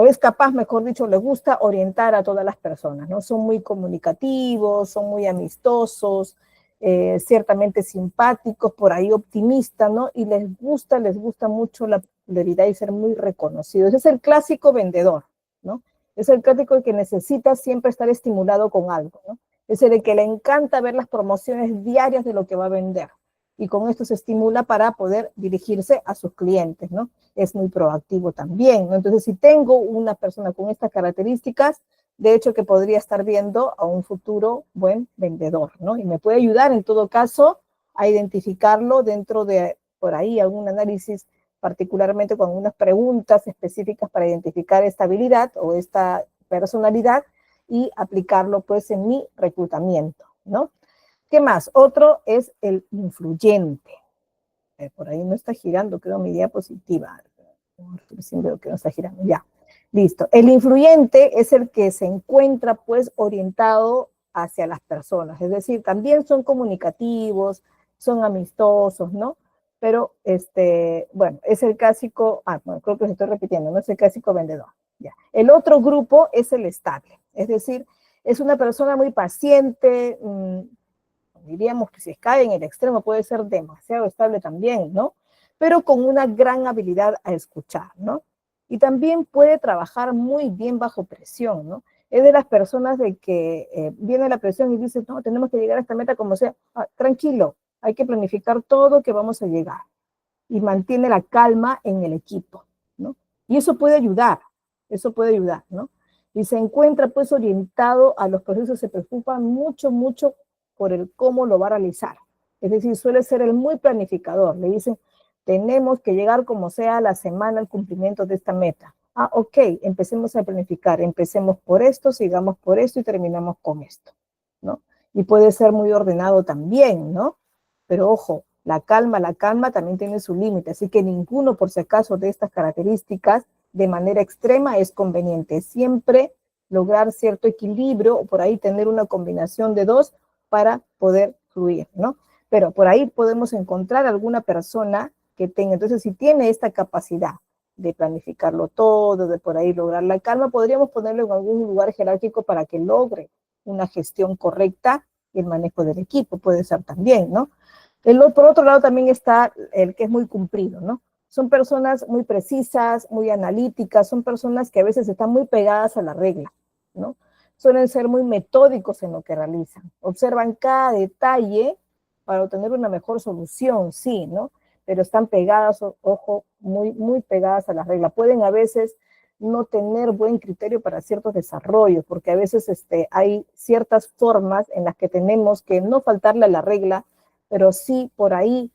es capaz, mejor dicho, le gusta orientar a todas las personas, ¿no? Son muy comunicativos, son muy amistosos, ciertamente simpáticos, por ahí optimistas, ¿no? Y les gusta mucho la popularidad y ser muy reconocidos. Ese es el clásico vendedor, ¿no? Es el clásico que necesita siempre estar estimulado con algo, ¿no? Es el que le encanta ver las promociones diarias de lo que va a vender. Y con esto se estimula para poder dirigirse a sus clientes, ¿no? Es muy proactivo también, ¿no? Entonces, si tengo una persona con estas características, de hecho que podría estar viendo a un futuro buen vendedor, ¿no? Y me puede ayudar en todo caso a identificarlo dentro de, por ahí, algún análisis, particularmente con unas preguntas específicas para identificar esta habilidad o esta personalidad y aplicarlo pues en mi reclutamiento, ¿no? ¿Qué más? Otro es el influyente. Por ahí no está girando, creo, mi diapositiva. Recién veo que no está girando, ya. Listo. El influyente es el que se encuentra, pues, orientado hacia las personas. Es decir, también son comunicativos, son amistosos, ¿no? Pero, bueno, es el clásico, bueno, creo que se estoy repitiendo, no es el clásico vendedor. Ya. El otro grupo es el estable. Es decir, es una persona muy paciente, diríamos que si cae en el extremo puede ser demasiado estable también, ¿no? Pero con una gran habilidad a escuchar, ¿no? Y también puede trabajar muy bien bajo presión, ¿no? Es de las personas de que viene la presión y dice, no, tenemos que llegar a esta meta como sea. Tranquilo, hay que planificar todo que vamos a llegar. Y mantiene la calma en el equipo, ¿no? Y eso puede ayudar, ¿no? Y se encuentra pues orientado a los procesos, se preocupa mucho, mucho por el cómo lo va a realizar. Es decir, suele ser el muy planificador. Le dicen, tenemos que llegar como sea a la semana al cumplimiento de esta meta. Ok, empecemos a planificar, empecemos por esto, sigamos por esto y terminamos con esto, ¿no? Y puede ser muy ordenado también, ¿no? Pero ojo, la calma también tiene su límite, así que ninguno, por si acaso, de estas características de manera extrema es conveniente. Siempre lograr cierto equilibrio o por ahí tener una combinación de dos para poder fluir, ¿no? Pero por ahí podemos encontrar alguna persona que tenga, entonces si tiene esta capacidad de planificarlo todo, de por ahí lograr la calma, podríamos ponerlo en algún lugar jerárquico para que logre una gestión correcta y el manejo del equipo, puede ser también, ¿no? Por otro lado también está el que es muy cumplido, ¿no? Son personas muy precisas, muy analíticas, son personas que a veces están muy pegadas a la regla, ¿no? Suelen ser muy metódicos en lo que realizan, observan cada detalle para obtener una mejor solución, sí, ¿no? Pero están pegadas, ojo, muy, muy pegadas a la regla. Pueden a veces no tener buen criterio para ciertos desarrollos, porque a veces hay ciertas formas en las que tenemos que no faltarle a la regla, pero sí por ahí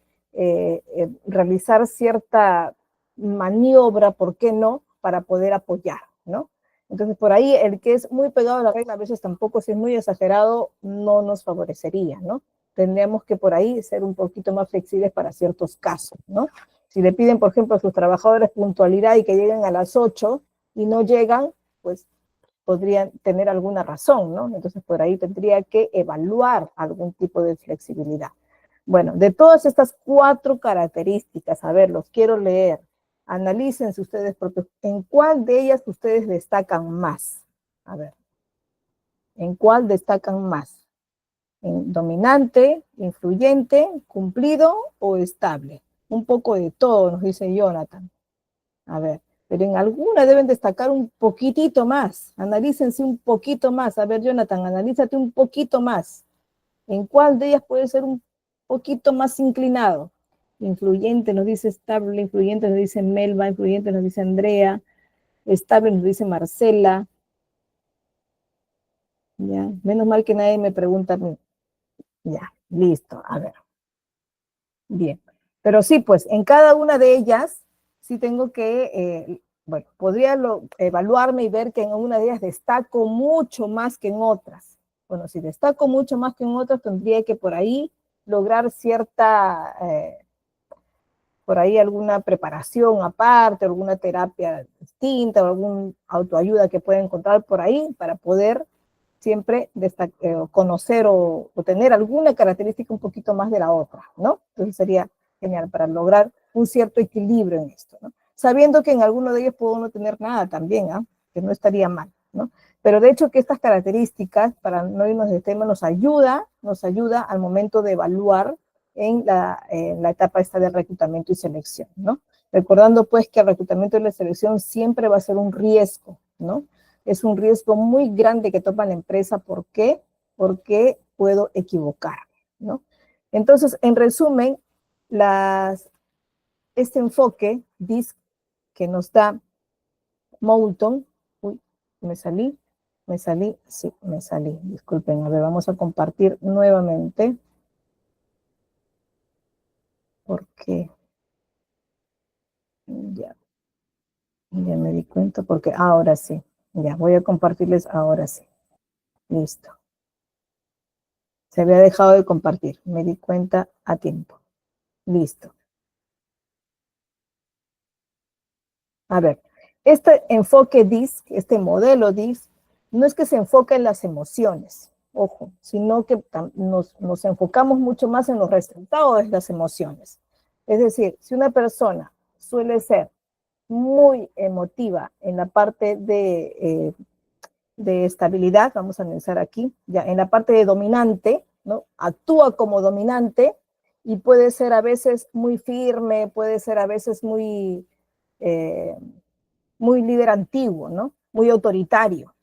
realizar cierta maniobra, ¿por qué no?, para poder apoyar, ¿no? Entonces, por ahí, el que es muy pegado a la regla, a veces tampoco, si es muy exagerado, no nos favorecería, ¿no? Tendríamos que por ahí ser un poquito más flexibles para ciertos casos, ¿no? Si le piden, por ejemplo, a sus trabajadores puntualidad y que lleguen a las 8 y no llegan, pues podrían tener alguna razón, ¿no? Entonces, por ahí tendría que evaluar algún tipo de flexibilidad. Bueno, de todas estas 4 características, a ver, los quiero leer. Analícense ustedes propios. ¿En cuál de ellas ustedes destacan más? A ver, ¿en cuál destacan más? ¿En dominante, influyente, cumplido o estable? Un poco de todo, nos dice Jonathan. A ver, pero en alguna deben destacar un poquitito más. Analícense un poquito más. A ver, Jonathan, analízate un poquito más. ¿En cuál de ellas puede ser un poquito más inclinado? Influyente nos dice estable, influyente nos dice Melba, influyente nos dice Andrea, estable nos dice Marcela. Ya, menos mal que nadie me pregunta a mí. Ya, listo, a ver. Bien, pero sí, pues en cada una de ellas sí tengo que, bueno, podría evaluarme y ver que en una de ellas destaco mucho más que en otras. Bueno, si destaco mucho más que en otras, tendría que por ahí lograr cierta, por ahí alguna preparación aparte, alguna terapia distinta, o alguna autoayuda que pueda encontrar por ahí para poder siempre conocer o tener alguna característica un poquito más de la otra, ¿no? Entonces sería genial para lograr un cierto equilibrio en esto, ¿no? Sabiendo que en alguno de ellos puedo no tener nada también, ¿ah? Que no estaría mal, ¿no? Pero de hecho que estas características, para no irnos de tema, nos ayuda al momento de evaluar en la etapa esta de reclutamiento y selección, ¿no? Recordando pues que el reclutamiento y la selección siempre va a ser un riesgo, ¿no? Es un riesgo muy grande que toma la empresa. ¿Por qué? Porque puedo equivocarme, ¿no? Entonces, en resumen, este enfoque DISC que nos da Moulton, uy, sí, me salí, disculpen, a ver, vamos a compartir nuevamente, porque ya me di cuenta, porque ahora sí, ya voy a compartirles ahora sí, listo. Se había dejado de compartir, me di cuenta a tiempo, listo. A ver, este enfoque DISC, este modelo DISC, no es que se enfoque en las emociones, ojo, sino que nos enfocamos mucho más en los resultados de las emociones. Es decir, si una persona suele ser muy emotiva en la parte de estabilidad, vamos a analizar aquí, ya en la parte de dominante, ¿no? Actúa como dominante y puede ser a veces muy firme, puede ser a veces eh, muy líder antiguo, ¿no? Muy autoritario,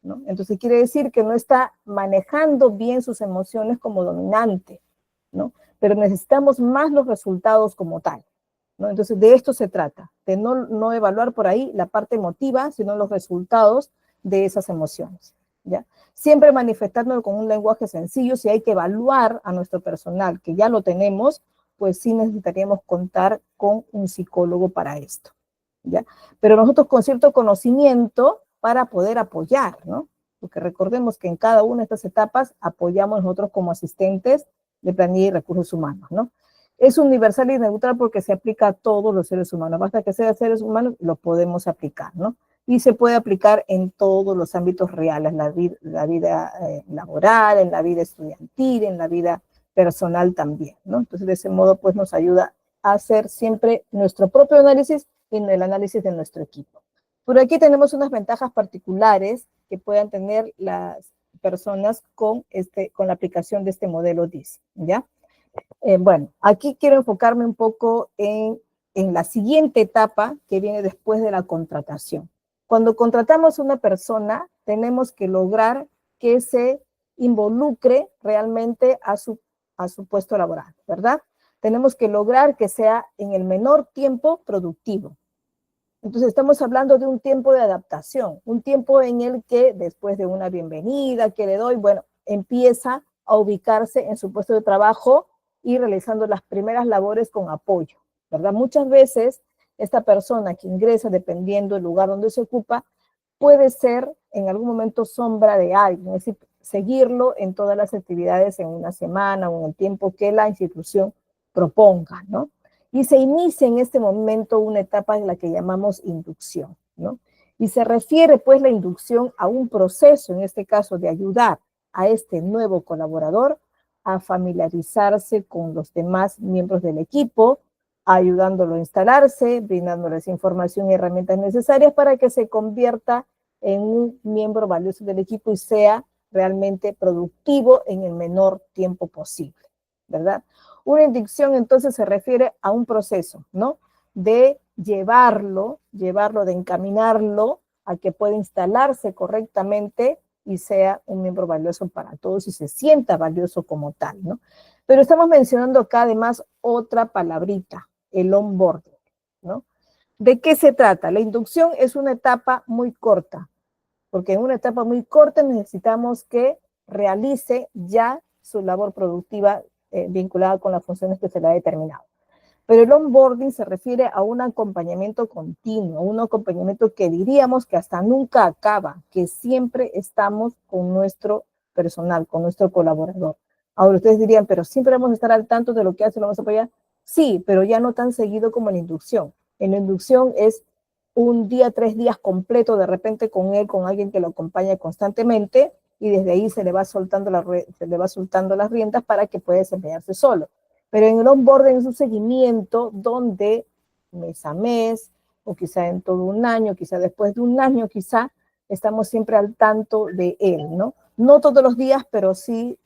¿no? Entonces quiere decir que no está manejando bien sus emociones como dominante, ¿no? Pero necesitamos más los resultados como tal, ¿no? Entonces de esto se trata, de no evaluar por ahí la parte emotiva, sino los resultados de esas emociones, ¿ya? Siempre manifestándolo con un lenguaje sencillo. Si hay que evaluar a nuestro personal, que ya lo tenemos, pues sí necesitaríamos contar con un psicólogo para esto, ¿ya? Pero nosotros con cierto conocimiento para poder apoyar, ¿no? Porque recordemos que en cada una de estas etapas apoyamos nosotros como asistentes de planilla y recursos humanos, ¿no? Es universal y neutral porque se aplica a todos los seres humanos. Basta que sean seres humanos, lo podemos aplicar, ¿no? Y se puede aplicar en todos los ámbitos reales, la vida laboral, en la vida estudiantil, en la vida personal también, ¿no? Entonces, de ese modo, pues nos ayuda a hacer siempre nuestro propio análisis y el análisis de nuestro equipo. Por aquí tenemos unas ventajas particulares que puedan tener las personas con la aplicación de este modelo DISC, ¿ya? Bueno, aquí quiero enfocarme un poco en la siguiente etapa que viene después de la contratación. Cuando contratamos a una persona, tenemos que lograr que se involucre realmente a su puesto laboral, ¿verdad? Tenemos que lograr que sea en el menor tiempo productivo. Entonces estamos hablando de un tiempo de adaptación, un tiempo en el que después de una bienvenida que le doy, bueno, empieza a ubicarse en su puesto de trabajo y realizando las primeras labores con apoyo, ¿verdad? Muchas veces esta persona que ingresa, dependiendo del lugar donde se ocupa, puede ser en algún momento sombra de alguien, es decir, seguirlo en todas las actividades en una semana o en el tiempo que la institución proponga, ¿no? Y se inicia en este momento una etapa en la que llamamos inducción, ¿no? Y se refiere pues la inducción a un proceso, en este caso, de ayudar a este nuevo colaborador a familiarizarse con los demás miembros del equipo, ayudándolo a instalarse, brindándoles información y herramientas necesarias para que se convierta en un miembro valioso del equipo y sea realmente productivo en el menor tiempo posible, ¿verdad? Una inducción entonces se refiere a un proceso, ¿no? De llevarlo, de encaminarlo a que pueda instalarse correctamente y sea un miembro valioso para todos y se sienta valioso como tal, ¿no? Pero estamos mencionando acá además otra palabrita, el onboarding, ¿no? ¿De qué se trata? La inducción es una etapa muy corta, porque en una etapa muy corta necesitamos que realice ya su labor productiva vinculada con las funciones que se le ha determinado. Pero el onboarding se refiere a un acompañamiento continuo, un acompañamiento que diríamos que hasta nunca acaba, que siempre estamos con nuestro personal, con nuestro colaborador. Ahora ustedes dirían, pero siempre vamos a estar al tanto de lo que hace, lo vamos a apoyar. Sí, pero ya no tan seguido como en la inducción. En la inducción es un día, 3 días completo de repente con él, con alguien que lo acompaña constantemente y desde ahí se le va soltando las riendas para que pueda desempeñarse solo. Pero en el onboarding es un seguimiento donde mes a mes, o quizá en todo un año, quizá después de un año, quizá estamos siempre al tanto de él, ¿no? No todos los días, pero sí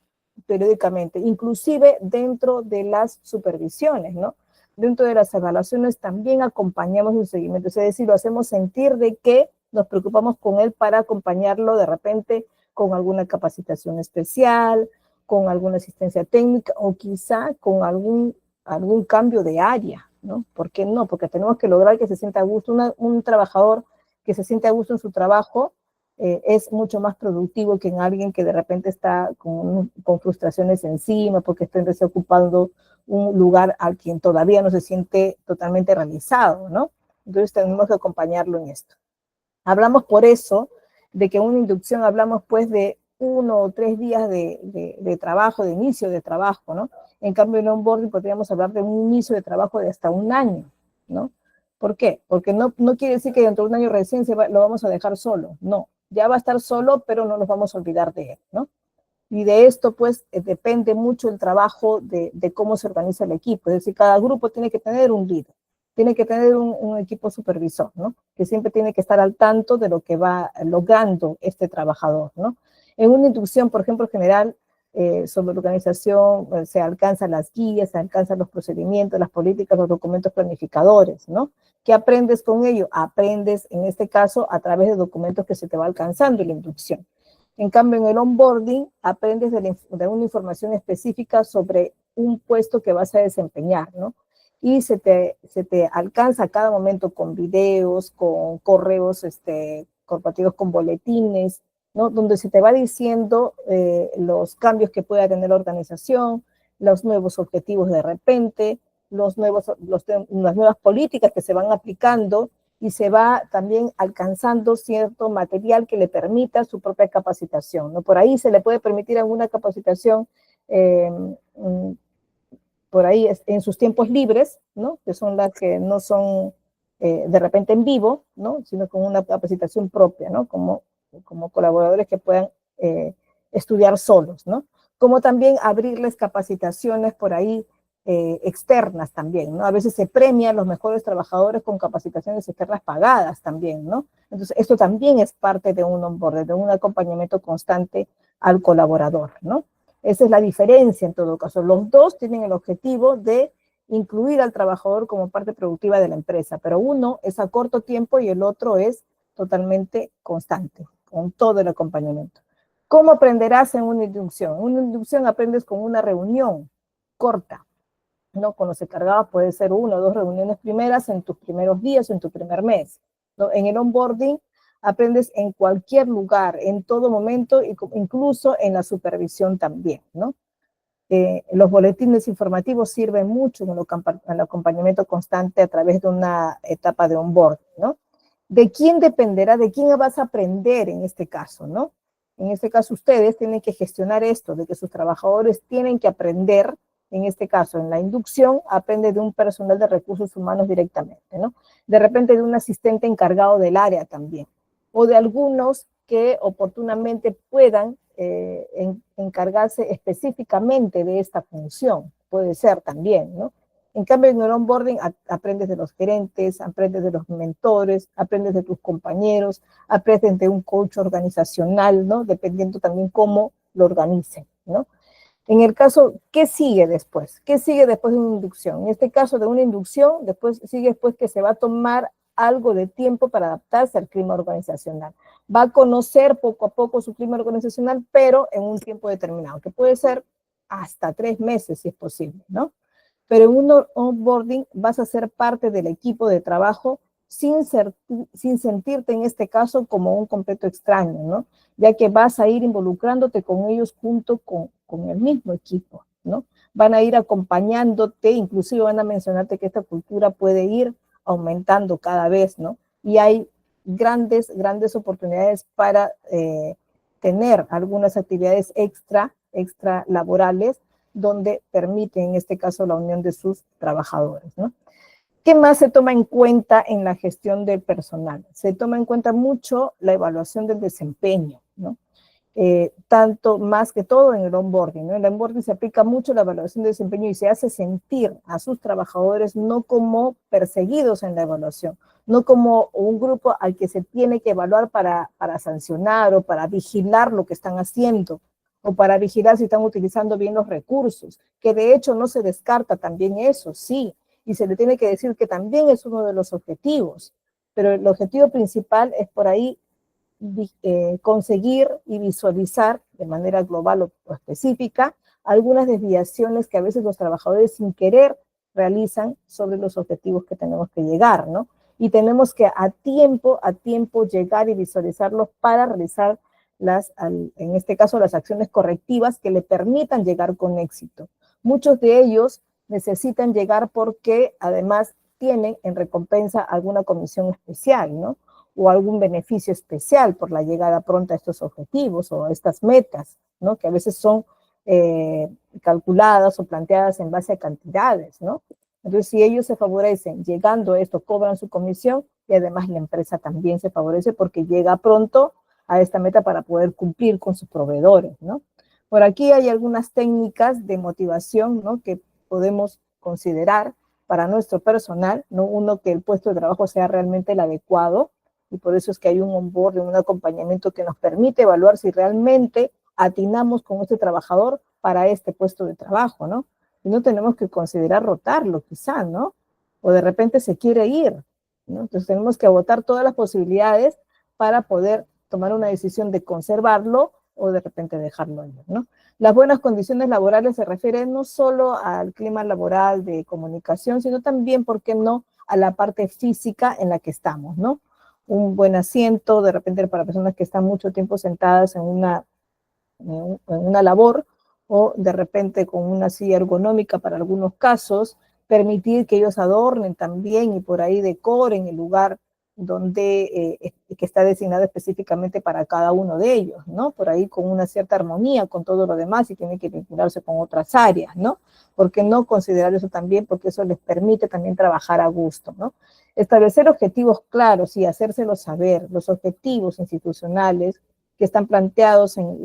periódicamente, inclusive dentro de las supervisiones, ¿no? Dentro de las evaluaciones también acompañamos su seguimiento, es decir, lo hacemos sentir de que nos preocupamos con él para acompañarlo de repente con alguna capacitación especial, con alguna asistencia técnica o quizá con algún cambio de área, ¿no? ¿Por qué no? Porque tenemos que lograr que se sienta a gusto. Un trabajador que se siente a gusto en su trabajo es mucho más productivo que en alguien que de repente está con frustraciones encima porque está desocupando un lugar al quien todavía no se siente totalmente realizado, ¿no? Entonces tenemos que acompañarlo en esto. Hablamos por eso de que una inducción, hablamos pues de 1 o 3 días de trabajo, de inicio de trabajo, ¿no? En cambio, en onboarding podríamos hablar de un inicio de trabajo de hasta 1 año, ¿no? ¿Por qué? Porque no quiere decir que dentro de 1 año recién lo vamos a dejar solo, no. Ya va a estar solo, pero no nos vamos a olvidar de él, ¿no? Y de esto, pues, depende mucho el trabajo de cómo se organiza el equipo. Es decir, cada grupo tiene que tener un líder, tiene que tener un equipo supervisor, ¿no? Que siempre tiene que estar al tanto de lo que va logrando este trabajador, ¿no? En una inducción, por ejemplo, general, sobre la organización, se alcanzan las guías, se alcanzan los procedimientos, las políticas, los documentos planificadores, ¿no? ¿Qué aprendes con ello? Aprendes, en este caso, a través de documentos que se te va alcanzando en la inducción. En cambio, en el onboarding, aprendes de una información específica sobre un puesto que vas a desempeñar, ¿no? Y se te alcanza a cada momento con videos, con correos corporativos, con boletines, ¿no? Donde se te va diciendo los cambios que pueda tener la organización, los nuevos objetivos de repente, las nuevas políticas que se van aplicando y se va también alcanzando cierto material que le permita su propia capacitación, ¿no? Por ahí se le puede permitir alguna capacitación por ahí en sus tiempos libres, ¿no? Que son las que no son de repente en vivo, ¿no? Sino con una capacitación propia, ¿no? Como colaboradores que puedan estudiar solos, ¿no? Como también abrirles capacitaciones por ahí externas también, ¿no? A veces se premian los mejores trabajadores con capacitaciones externas pagadas también, ¿no? Entonces, esto también es parte de un onboarding, de un acompañamiento constante al colaborador, ¿no? Esa es la diferencia en todo caso. Los dos tienen el objetivo de incluir al trabajador como parte productiva de la empresa, pero uno es a corto tiempo y el otro es totalmente constante, con todo el acompañamiento. ¿Cómo aprenderás en una inducción? En una inducción aprendes con una reunión corta, ¿no? Con los encargados puede ser 1 o 2 reuniones primeras en tus primeros días o en tu primer mes, ¿no? En el onboarding aprendes en cualquier lugar, en todo momento, incluso en la supervisión también, ¿no? Los boletines informativos sirven mucho en el acompañamiento constante a través de una etapa de onboarding, ¿no? ¿De quién dependerá? ¿De quién vas a aprender en este caso, no? En este caso ustedes tienen que gestionar esto, de que sus trabajadores tienen que aprender, en este caso en la inducción, aprende de un personal de recursos humanos directamente, ¿no? De repente de un asistente encargado del área también, o de algunos que oportunamente puedan encargarse específicamente de esta función, puede ser también, ¿no? En cambio, en el onboarding aprendes de los gerentes, aprendes de los mentores, aprendes de tus compañeros, aprendes de un coach organizacional, ¿no? Dependiendo también cómo lo organicen, ¿no? En el caso, ¿qué sigue después? ¿Qué sigue después de una inducción? En este caso de una inducción, después sigue después que se va a tomar algo de tiempo para adaptarse al clima organizacional. Va a conocer poco a poco su clima organizacional, pero en un tiempo determinado, que puede ser hasta 3 meses si es posible, ¿no? Pero en un onboarding vas a ser parte del equipo de trabajo sin sentirte en este caso como un completo extraño, ¿no? Ya que vas a ir involucrándote con ellos junto con el mismo equipo, ¿no? Van a ir acompañándote, inclusive van a mencionarte que esta cultura puede ir aumentando cada vez, ¿no? Y hay grandes oportunidades para tener algunas actividades extra laborales donde permite, en este caso, la unión de sus trabajadores, ¿no? ¿Qué más se toma en cuenta en la gestión del personal? Se toma en cuenta mucho la evaluación del desempeño, ¿no? tanto más que todo en el onboarding, ¿no? En el onboarding se aplica mucho la evaluación de desempeño y se hace sentir a sus trabajadores no como perseguidos en la evaluación, no como un grupo al que se tiene que evaluar para sancionar o para vigilar lo que están haciendo o para vigilar si están utilizando bien los recursos, que de hecho no se descarta también eso, sí, y se le tiene que decir que también es uno de los objetivos, pero el objetivo principal es por ahí conseguir y visualizar de manera global o específica algunas desviaciones que a veces los trabajadores sin querer realizan sobre los objetivos que tenemos que llegar, ¿no? Y tenemos que a tiempo llegar y visualizarlos para realizar en este caso, las acciones correctivas que le permitan llegar con éxito. Muchos de ellos necesitan llegar porque además tienen en recompensa alguna comisión especial, ¿no? O algún beneficio especial por la llegada pronta a estos objetivos o a estas metas, ¿no? Que a veces son calculadas o planteadas en base a cantidades, ¿no? Entonces, si ellos se favorecen llegando a esto, cobran su comisión y además la empresa también se favorece porque llega pronto a esta meta para poder cumplir con sus proveedores, ¿no? Por aquí hay algunas técnicas de motivación, ¿no? Que podemos considerar para nuestro personal, ¿no? Uno, que el puesto de trabajo sea realmente el adecuado, y por eso es que hay un onboarding, un acompañamiento que nos permite evaluar si realmente atinamos con este trabajador para este puesto de trabajo, ¿no? Y no tenemos que considerar rotarlo, quizá, ¿no? O de repente se quiere ir, ¿no? Entonces tenemos que agotar todas las posibilidades para poder tomar una decisión de conservarlo o de repente dejarlo ir, ¿no? Las buenas condiciones laborales se refieren no solo al clima laboral de comunicación, sino también, ¿por qué no?, a la parte física en la que estamos, ¿no? Un buen asiento, de repente para personas que están mucho tiempo sentadas en una labor, o de repente con una silla ergonómica para algunos casos, permitir que ellos adornen también y por ahí decoren el lugar donde que está designado específicamente para cada uno de ellos, ¿no? Por ahí con una cierta armonía con todo lo demás y tiene que vincularse con otras áreas, ¿no? ¿Por qué no considerar eso también? Porque eso les permite también trabajar a gusto, ¿no? Establecer objetivos claros y hacérselos saber, los objetivos institucionales que están planteados en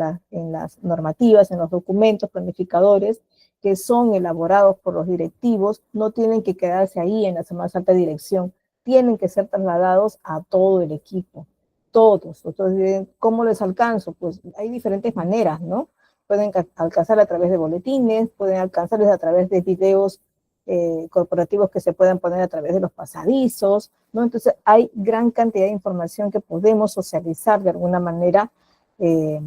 las normativas, en los documentos planificadores, que son elaborados por los directivos, no tienen que quedarse ahí en la más alta dirección, tienen que ser trasladados a todo el equipo, todos. Entonces, ¿cómo les alcanzo? Pues hay diferentes maneras, ¿no? Pueden alcanzar a través de boletines, pueden alcanzarles a través de videos corporativos que se puedan poner a través de los pasadizos, ¿no? Entonces, hay gran cantidad de información que podemos socializar de alguna manera eh,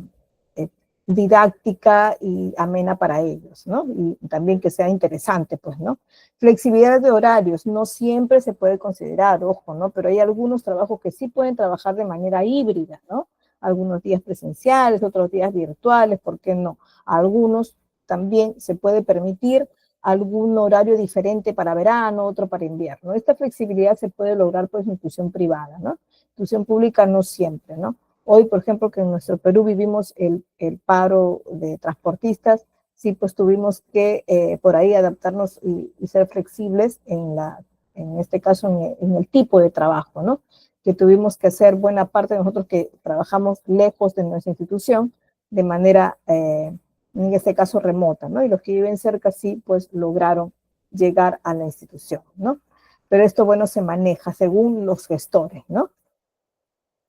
eh, didáctica y amena para ellos, ¿no? Y también que sea interesante, pues, ¿no? Flexibilidad de horarios, no siempre se puede considerar, ojo, ¿no? Pero hay algunos trabajos que sí pueden trabajar de manera híbrida, ¿no? Algunos días presenciales, otros días virtuales, ¿por qué no? Algunos también se puede permitir algún horario diferente para verano, otro para invierno. Esta flexibilidad se puede lograr pues en institución privada, ¿no? Institución pública no siempre, ¿no? Hoy, por ejemplo, que en nuestro Perú vivimos el paro de transportistas, sí, pues tuvimos que por ahí adaptarnos y ser flexibles en este caso, en el tipo de trabajo, ¿no? Que tuvimos que hacer buena parte de nosotros que trabajamos lejos de nuestra institución de manera, en este caso, remota, ¿no? Y los que viven cerca sí, pues lograron llegar a la institución, ¿no? Pero esto, bueno, se maneja según los gestores, ¿no?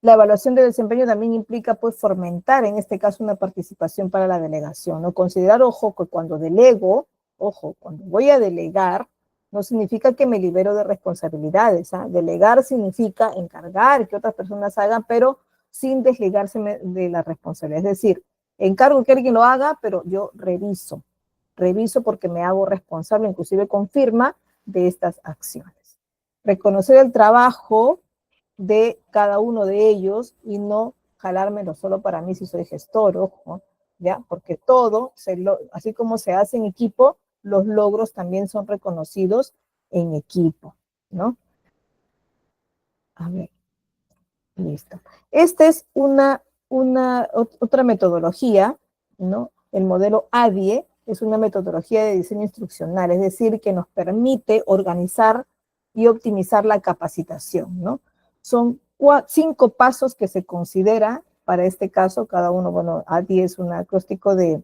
La evaluación de desempeño también implica, pues, fomentar, en este caso, una participación para la delegación, ¿no? Considerar, ojo, que cuando delego, ojo, cuando voy a delegar, no significa que me libero de responsabilidades, ¿ah? Delegar significa encargar que otras personas hagan, pero sin desligarse de la responsabilidad. Es decir, encargo que alguien lo haga, pero yo reviso porque me hago responsable, inclusive con firma, de estas acciones. Reconocer el trabajo de cada uno de ellos y no jalármelo solo para mí si soy gestor, ojo, ¿ya? Porque todo, así como se hace en equipo, los logros también son reconocidos en equipo, ¿no? A ver, listo. Esta es otra metodología, ¿no? El modelo ADIE es una metodología de diseño instruccional, es decir, que nos permite organizar y optimizar la capacitación, ¿no? Son 5 pasos que se considera Para este caso, cada uno, bueno, ADI es un acróstico de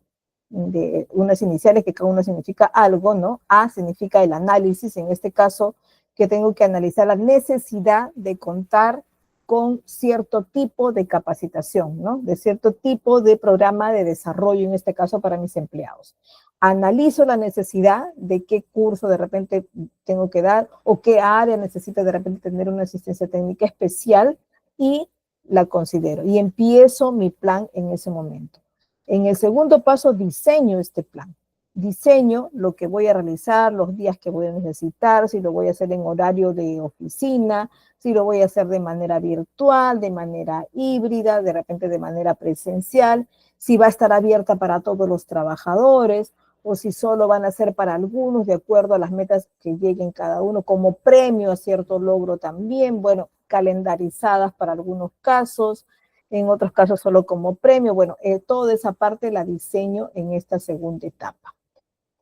unas iniciales que cada uno significa algo, ¿no? A significa el análisis, en este caso, que tengo que analizar la necesidad de contar con cierto tipo de capacitación, ¿no? De cierto tipo de programa de desarrollo, en este caso, para mis empleados. Analizo la necesidad de qué curso de repente tengo que dar o qué área necesita de repente tener una asistencia técnica especial y la considero y empiezo mi plan en ese momento. En el segundo paso, diseño este plan. Diseño lo que voy a realizar, los días que voy a necesitar, si lo voy a hacer en horario de oficina, si lo voy a hacer de manera virtual, de manera híbrida, de repente de manera presencial, si va a estar abierta para todos los trabajadores o si solo van a ser para algunos de acuerdo a las metas que lleguen cada uno como premio a cierto logro también, bueno, calendarizadas para algunos casos, en otros casos solo como premio. Bueno, toda esa parte la diseño en esta segunda etapa.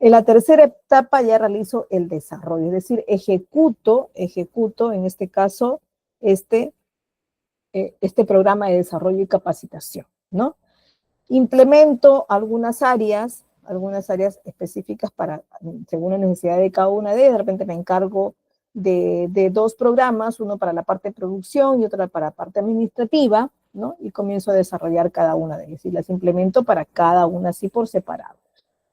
En la tercera etapa ya realizo el desarrollo, es decir, ejecuto en este caso este programa de desarrollo y capacitación, ¿no? Implemento algunas áreas específicas para, según la necesidad de cada una de ellas. De repente me encargo de dos programas, uno para la parte de producción y otro para la parte administrativa, ¿no? Y comienzo a desarrollar cada una de ellas y las implemento para cada una así por separado.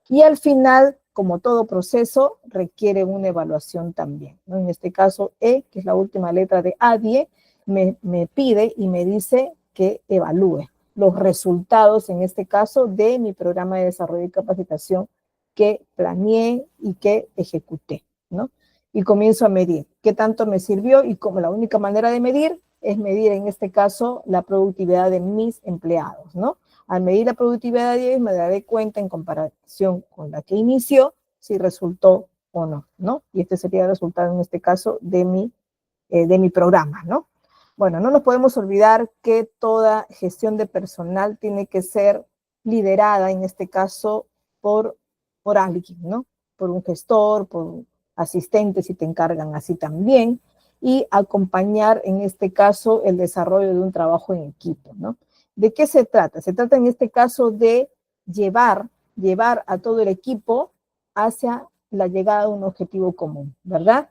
Y al final, como todo proceso, requiere una evaluación también, ¿no? En este caso, E, que es la última letra de ADIE, me pide y me dice que evalúe los resultados, en este caso, de mi programa de desarrollo y capacitación que planeé y que ejecuté, ¿no? Y comienzo a medir qué tanto me sirvió y como la única manera de medir es medir, en este caso, la productividad de mis empleados, ¿no? Al medir la productividad de ellos me daré cuenta en comparación con la que inició si resultó o no, ¿no? Y este sería el resultado, en este caso, de mi programa, ¿no? Bueno, no nos podemos olvidar que toda gestión de personal tiene que ser liderada, en este caso, por alguien, ¿no? Por un gestor, por asistentes, si te encargan así también, y acompañar, en este caso, el desarrollo de un trabajo en equipo, ¿no? ¿De qué se trata? Se trata, en este caso, de llevar a todo el equipo hacia la llegada a un objetivo común, ¿verdad?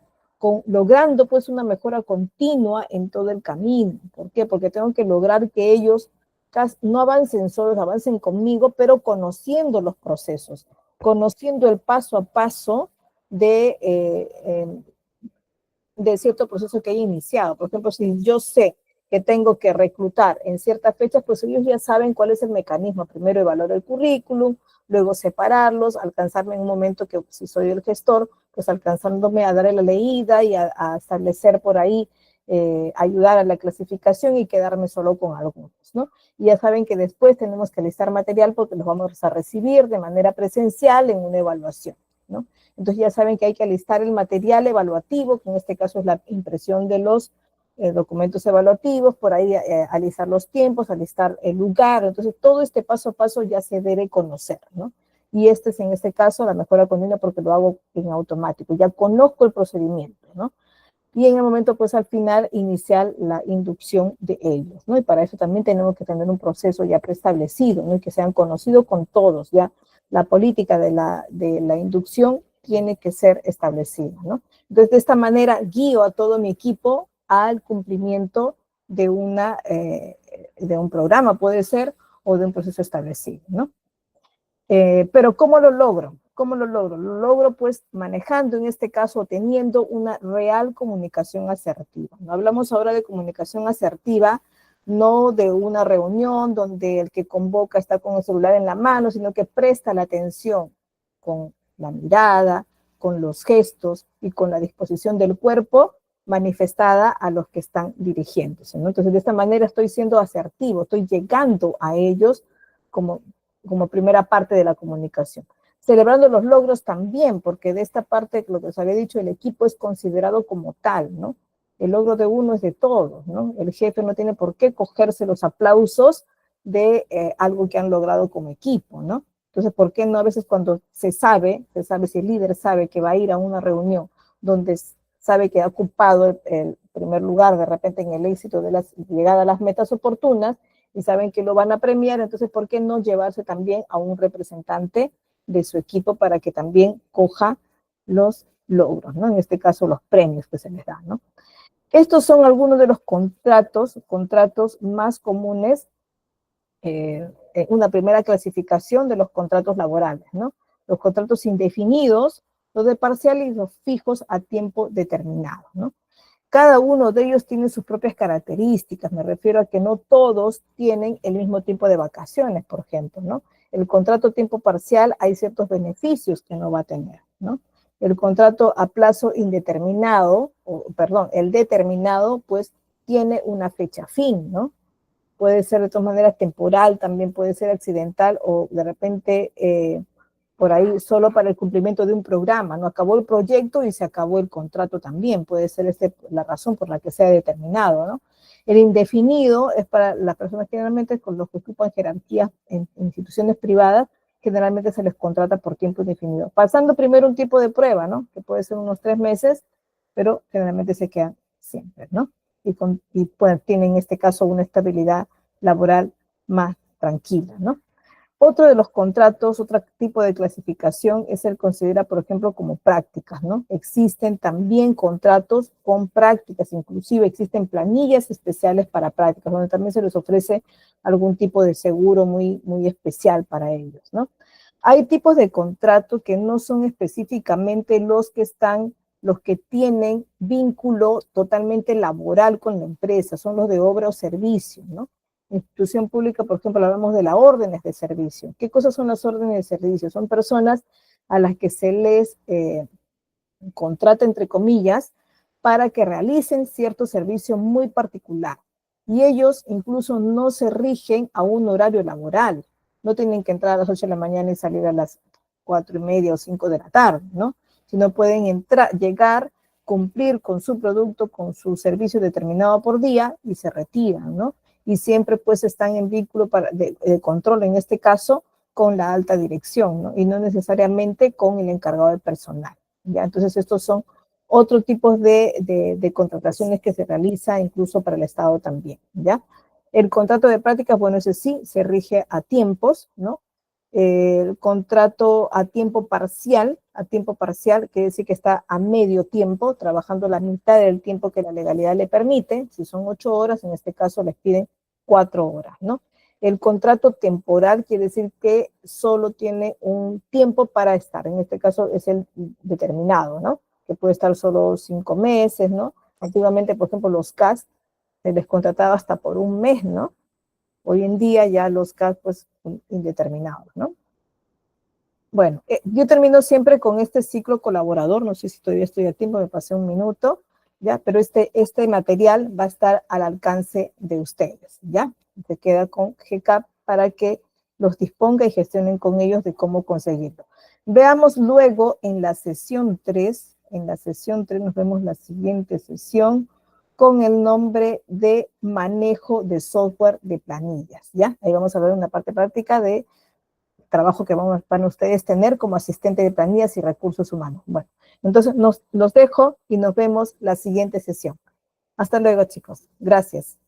Logrando pues una mejora continua en todo el camino. ¿Por qué? Porque tengo que lograr que ellos no avancen solos, avancen conmigo, pero conociendo los procesos, conociendo el paso a paso de cierto proceso que haya iniciado. Por ejemplo, si yo sé que tengo que reclutar en ciertas fechas, pues ellos ya saben cuál es el mecanismo. Primero evaluar el currículum, luego separarlos, alcanzarme en un momento que si soy el gestor, pues alcanzándome a darle la leída y a establecer por ahí, ayudar a la clasificación y quedarme solo con algunos, ¿no? Y ya saben que después tenemos que listar material porque los vamos a recibir de manera presencial en una evaluación, ¿no? Entonces ya saben que hay que alistar el material evaluativo, que en este caso es la impresión de los documentos evaluativos, por ahí alistar los tiempos, alistar el lugar. Entonces todo este paso a paso ya se debe conocer, ¿no? Y este es en este caso la mejora continua porque lo hago en automático, ya conozco el procedimiento, ¿no? Y en el momento, pues al final, iniciar la inducción de ellos, ¿no? Y para eso también tenemos que tener un proceso ya preestablecido, ¿no? Y que sean conocidos con todos, ya la política de la inducción tiene que ser establecida, ¿no? Entonces, de esta manera, guío a todo mi equipo al cumplimiento de un programa, puede ser, o de un proceso establecido, ¿no? Pero ¿cómo lo logro? ¿Cómo lo logro? Lo logro pues manejando, en este caso, teniendo una real comunicación asertiva. No hablamos ahora de comunicación asertiva, no de una reunión donde el que convoca está con el celular en la mano, sino que presta la atención con la mirada, con los gestos y con la disposición del cuerpo manifestada a los que están dirigiéndose, ¿no? Entonces, de esta manera estoy siendo asertivo, estoy llegando a ellos como primera parte de la comunicación. Celebrando los logros también, porque de esta parte, lo que os había dicho, el equipo es considerado como tal, ¿no? El logro de uno es de todos, ¿no? El jefe no tiene por qué cogerse los aplausos de algo que han logrado como equipo, ¿no? Entonces, ¿por qué no a veces cuando se sabe si el líder sabe que va a ir a una reunión donde sabe que ha ocupado el primer lugar de repente en el éxito de la llegada a las metas oportunas, y saben que lo van a premiar, entonces, ¿por qué no llevarse también a un representante de su equipo para que también coja los logros, ¿no? En este caso, los premios que se les dan, ¿no? Estos son algunos de los contratos más comunes, una primera clasificación de los contratos laborales, ¿no? Los contratos indefinidos, los de parcial y los fijos a tiempo determinado, ¿no? Cada uno de ellos tiene sus propias características, me refiero a que no todos tienen el mismo tiempo de vacaciones, por ejemplo, ¿no? El contrato a tiempo parcial hay ciertos beneficios que no va a tener, ¿no? El contrato a plazo indeterminado, perdón, el determinado, pues tiene una fecha fin, ¿no? Puede ser de todas maneras temporal, también puede ser accidental o de repente por ahí solo para el cumplimiento de un programa, ¿no? Acabó el proyecto y se acabó el contrato también, puede ser la razón por la que sea determinado, ¿no? El indefinido es para las personas generalmente con los que ocupan jerarquías en instituciones privadas, generalmente se les contrata por tiempo indefinido, pasando primero un tipo de prueba, ¿no? Que puede ser unos 3 meses, pero generalmente se quedan siempre, ¿no? Y pues, tienen en este caso una estabilidad laboral más tranquila, ¿no? Otro de los contratos, otro tipo de clasificación es el considera, por ejemplo, como prácticas, ¿no? Existen también contratos con prácticas, inclusive existen planillas especiales para prácticas, donde también se les ofrece algún tipo de seguro muy, muy especial para ellos, ¿no? Hay tipos de contratos que no son específicamente los que tienen vínculo totalmente laboral con la empresa, son los de obra o servicio, ¿no? Institución pública, por ejemplo, hablamos de las órdenes de servicio. ¿Qué cosas son las órdenes de servicio? Son personas a las que se les contrata, entre comillas, para que realicen cierto servicio muy particular. Y ellos incluso no se rigen a un horario laboral. No tienen que entrar a las 8 de la mañana y salir a las 4:30 o 5 de la tarde, ¿no? Sino pueden llegar, cumplir con su producto, con su servicio determinado por día y se retiran, ¿no? Y siempre pues están en vínculo de control, en este caso, con la alta dirección, ¿no? Y no necesariamente con el encargado de personal. ¿Ya? Entonces, estos son otros tipos de contrataciones que se realiza incluso para el Estado también, ¿ya? El contrato de prácticas, bueno, ese sí se rige a tiempos, ¿no? El contrato a tiempo parcial, quiere decir que está a medio tiempo, trabajando la mitad del tiempo que la legalidad le permite. Si son 8 horas, en este caso les piden 4 horas, ¿no? El contrato temporal quiere decir que solo tiene un tiempo para estar, en este caso es el determinado, ¿no? Que puede estar solo 5 meses, ¿no? Antiguamente, por ejemplo, los CAS se les contrataba hasta por un mes, ¿no? Hoy en día ya los CAS, pues, indeterminados, ¿no? Bueno, yo termino siempre con este ciclo colaborador, no sé si todavía estoy a tiempo, me pasé un minuto, ¿ya? Pero este material va a estar al alcance de ustedes, ¿ya? Se queda con GCAP para que los disponga y gestionen con ellos de cómo conseguirlo. Veamos luego en la sesión 3, nos vemos la siguiente sesión con el nombre de manejo de software de planillas, ¿ya? Ahí vamos a ver una parte práctica de trabajo que van a ustedes tener como asistente de planillas y recursos humanos. Bueno, entonces los dejo y nos vemos la siguiente sesión. Hasta luego, chicos. Gracias.